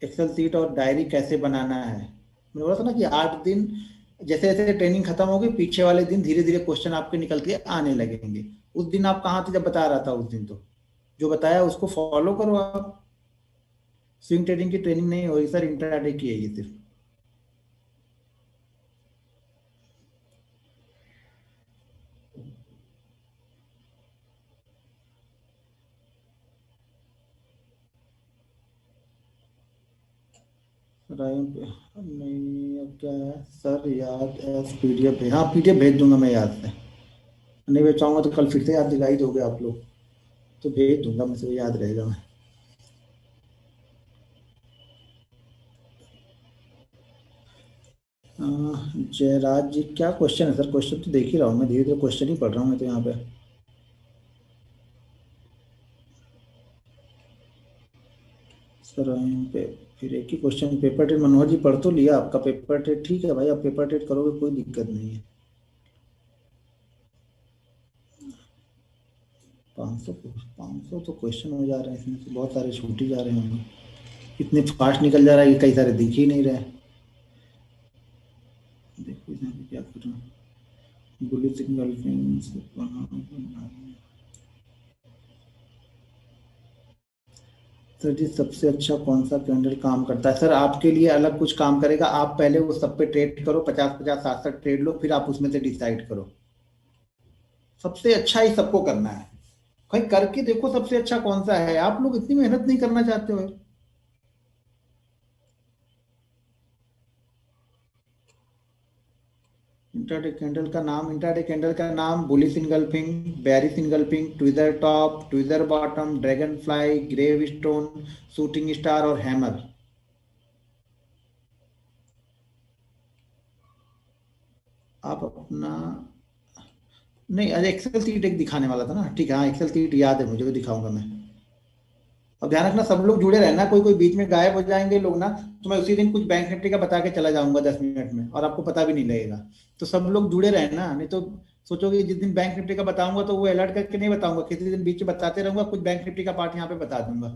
एक्सेल सीट और डायरी कैसे बनाना है, मैंने बोला था ना कि 8 दिन, जैसे जैसे ट्रेनिंग खत्म होगी पीछे वाले दिन धीरे धीरे क्वेश्चन आपके निकल के आने लगेंगे। उस दिन आप कहाँ थे जब बता रहा था, उस दिन तो जो बताया उसको फॉलो करो आप। स्विंग ट्रेडिंग की ट्रेनिंग नहीं हो रही सर, इंट्राडे की है ये सिर्फ। नहीं अब क्या है सर, याद एस पीडीएफ है, हाँ पीडीएफ भेज दूंगा मैं याद से। नहीं भेज पाऊंगा तो कल फिर से याद दिला ही दोगे आप लोग, तो भेज दूंगा, मुझे याद रहेगा मैं। जयराज जी क्या क्वेश्चन है सर, क्वेश्चन तो देख ही रहा हूँ मैं, धीरे धीरे क्वेश्चन ही पढ़ रहा हूँ मैं तो यहाँ पे। सर यहाँ पे फिर एक ही क्वेश्चन, पेपर ट्रेड मनोहर जी पढ़ तो लिया आपका पेपर ट्रेड, ठीक है भाई आप पेपर ट्रेड करोगे कोई दिक्कत नहीं है। 500, 500 तो क्वेश्चन हो जा रहे हैं इसमें से, बहुत सारे छूट ही जा रहे होंगे, इतने फास्ट निकल जा रहा है कि कई सारे दिख ही नहीं रहे। देखो यहाँ पे क्या कर रहा हूँ, बुली सिग्नल सर जी सबसे अच्छा कौन सा कैंडल काम करता है? सर आपके लिए अलग कुछ काम करेगा, आप पहले वो सब पे ट्रेड करो, 50-50 60-60 ट्रेड लो, फिर आप उसमें से डिसाइड करो। सबसे अच्छा ही सबको करना है, भाई करके देखो सबसे अच्छा कौन सा है। आप लोग इतनी मेहनत नहीं करना चाहते हो। इंट्राडे कैंडल का नाम bullish engulfing, bearish engulfing, tweezer top, tweezer bottom, dragon fly, grave stone, shooting star और हैमर। आप अपना, नहीं अरे एक्सेल सीट एक दिखाने वाला था ना, ठीक है हाँ एक्सेल सीट याद है मुझे, वो दिखाऊंगा मैं। अब ध्यान रखना सब लोग जुड़े रहना, कोई कोई बीच में गायब हो जाएंगे लोग ना, तो मैं उसी दिन कुछ बैंक निफ्टी का बता के चला जाऊंगा 10 मिनट में, और आपको पता भी नहीं लगेगा। तो सब लोग जुड़े रहना, नहीं तो सोचोगे जिस दिन बैंक निफ्टी का बताऊंगा तो वो अलर्ट करके नहीं बताऊंगा, किसी दिन बीच में बताते रहूंगा, कुछ बैंक निफ्टी का पार्ट यहाँ पे बता दूंगा।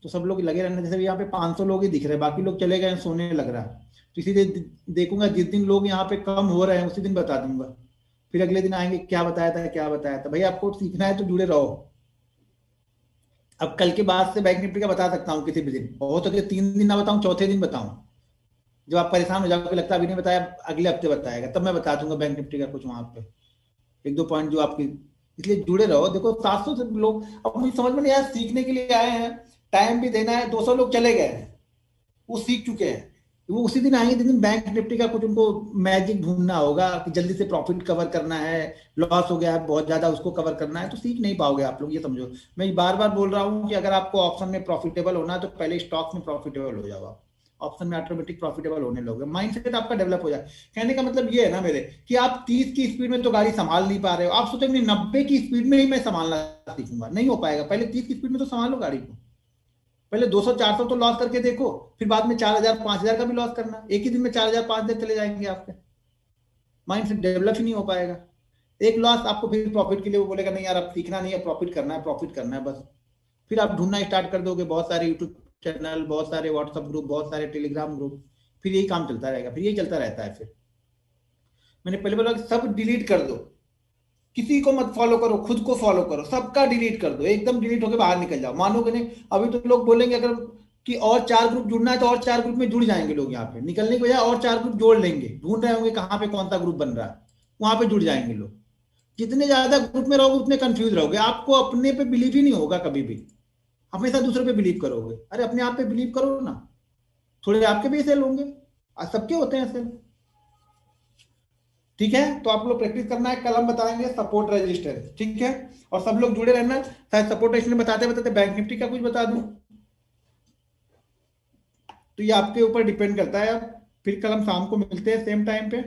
तो सब लोग लगे रहना, जैसे भी यहाँ पे 500 लोग ही दिख रहे हैं, बाकी लोग चले गए हैं, सोने लग रहा है। तो इसीलिए देखूंगा जिस दिन लोग यहाँ पे कम हो रहे हैं उसी दिन बता दूंगा। फिर अगले दिन आएंगे क्या बताया था क्या बताया था। भाई आपको सीखना है तो जुड़े रहो। अब कल के बाद से बैंक निफ्टी का बता सकता हूँ किसी भी दिन, हो तो 3 दिन ना बताऊं, चौथे दिन बताऊं। जब आप परेशान हो जाओगे लगता है अभी नहीं बताया, अगले हफ्ते बताएगा, तब मैं बता दूंगा बैंक निफ्टी का कुछ वहां पे एक दो पॉइंट जो आपकी। इसलिए जुड़े रहो। देखो 700 से लोग, अब मुझे समझ में नहीं आया, सीखने के लिए आए हैं, टाइम भी देना है, 200 लोग चले गए हैं, वो सीख चुके हैं। वो उसी दिन आएंगे जिस दिन बैंक निफ्टी का कुछ उनको मैजिक ढूंढना होगा कि जल्दी से प्रॉफिट कवर करना है, लॉस हो गया है बहुत ज्यादा उसको कवर करना है, तो सीख नहीं पाओगे आप लोग, ये समझो। मैं बार बार बोल रहा हूँ कि अगर आपको ऑप्शन में प्रॉफिटेबल होना है तो पहले स्टॉक्स में प्रॉफिटेबल हो जाओ आप, ऑप्शन में ऑटोमेटिक प्रॉफिटेबल होने लोगे, माइंडसेट आपका डेवलप हो जाए। कहने का मतलब ये है ना मेरे, कि आप 30 की स्पीड में तो गाड़ी संभाल नहीं पा रहे हो, आप सोचोगे 90 की स्पीड में ही मैं संभालना सीखूंगा, नहीं हो पाएगा। पहले 30 की स्पीड में तो संभालो गाड़ी को, पहले 200-400 तो लॉस करके देखो, फिर बाद में 4000-5000 का भी लॉस करना, एक ही दिन में 4000-5000 चले जाएंगे आपके। माइंड से डेवलप ही नहीं हो पाएगा। एक लॉस आपको फिर प्रॉफिट के लिए वो बोलेगा नहीं यार अब सीखना नहीं है, प्रॉफिट करना है, प्रॉफिट करना है बस। फिर आप ढूंढना स्टार्ट कर दोगे, बहुत सारे यूट्यूब चैनल, बहुत सारे व्हाट्सएप ग्रुप, बहुत सारे टेलीग्राम ग्रुप, फिर यही काम चलता रहेगा, फिर यही चलता रहता है। फिर मैंने पहले बोला कि सब डिलीट कर दो, किसी को मत फॉलो करो, खुद को फॉलो करो, सबका डिलीट कर दो, एकदम डिलीट होकर बाहर निकल जाओ, मानोगे नहीं। अभी तो लोग बोलेंगे अगर कि और 4 ग्रुप जुड़ना है तो और 4 ग्रुप में जुड़ जाएंगे लोग, यहाँ पे निकलने के बजाय और 4 ग्रुप जोड़ लेंगे, ढूंढ रहे होंगे कहाँ पे कौन सा ग्रुप बन रहा है, वहां पे जुड़ जाएंगे लोग। जितने ज्यादा ग्रुप में रहोगे उतने कंफ्यूज रहोगे, आपको अपने पे बिलीव ही नहीं होगा कभी भी, हमेशा दूसरों पे बिलीव करोगे। अरे अपने आप पे बिलीव करो ना, थोड़े आपके भी सेल होंगे, आज सबके होते हैं सेल। ठीक है, तो आप लोग प्रैक्टिस करना है, कल हम बताएंगे सपोर्ट रजिस्टर, ठीक है। और सब लोग जुड़े रहना, शायद सपोर्ट रजिस्टर बताते बताते बैंक निफ्टी का कुछ बता दूं, तो ये आपके ऊपर डिपेंड करता है। अब फिर कल हम शाम को मिलते हैं सेम टाइम पे,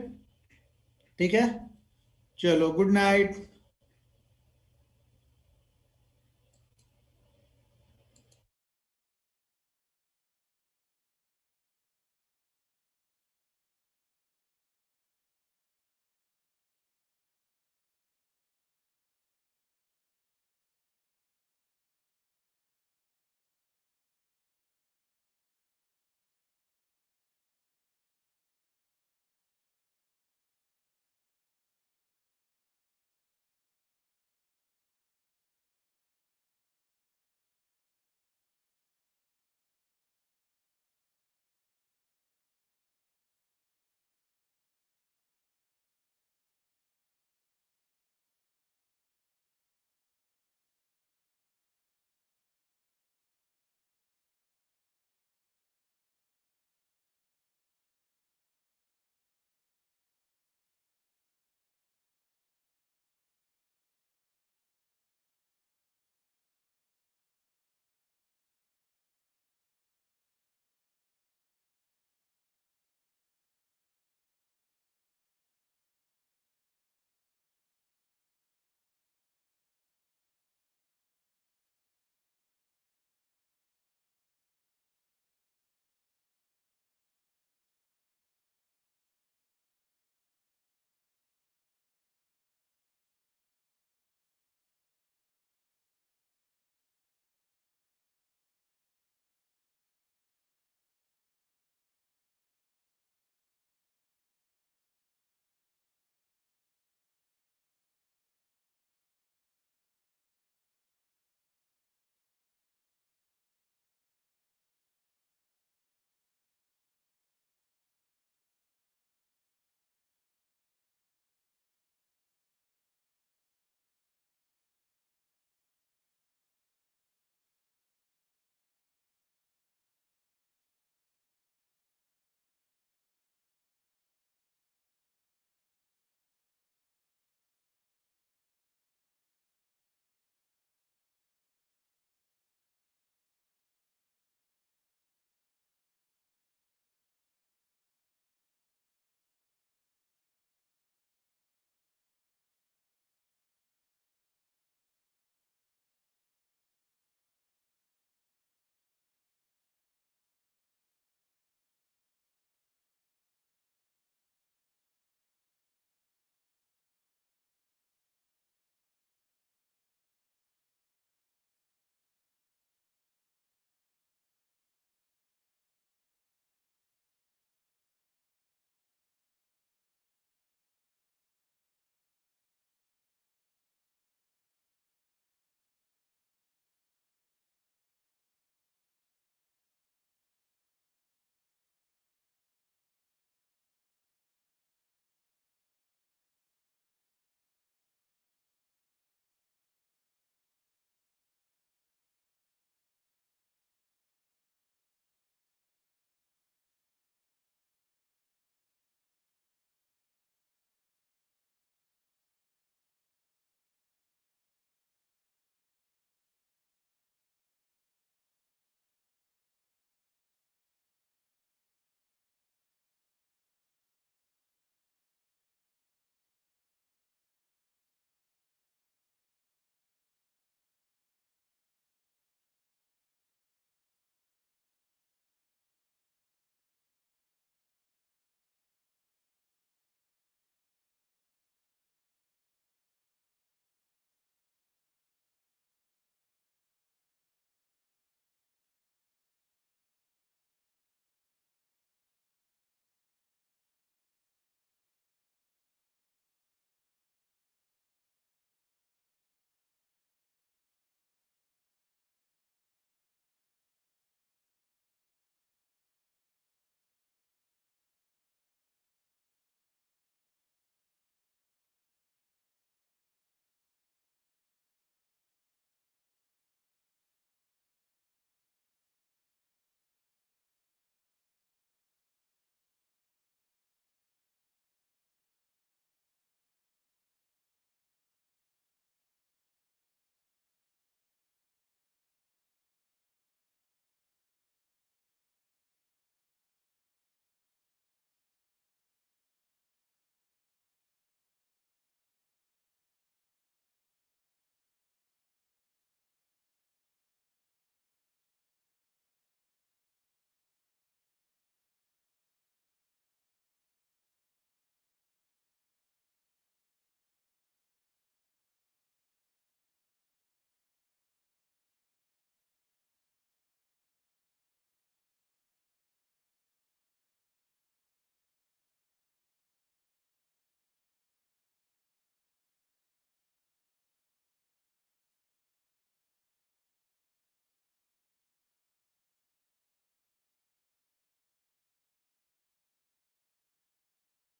ठीक है। चलो गुड नाइट।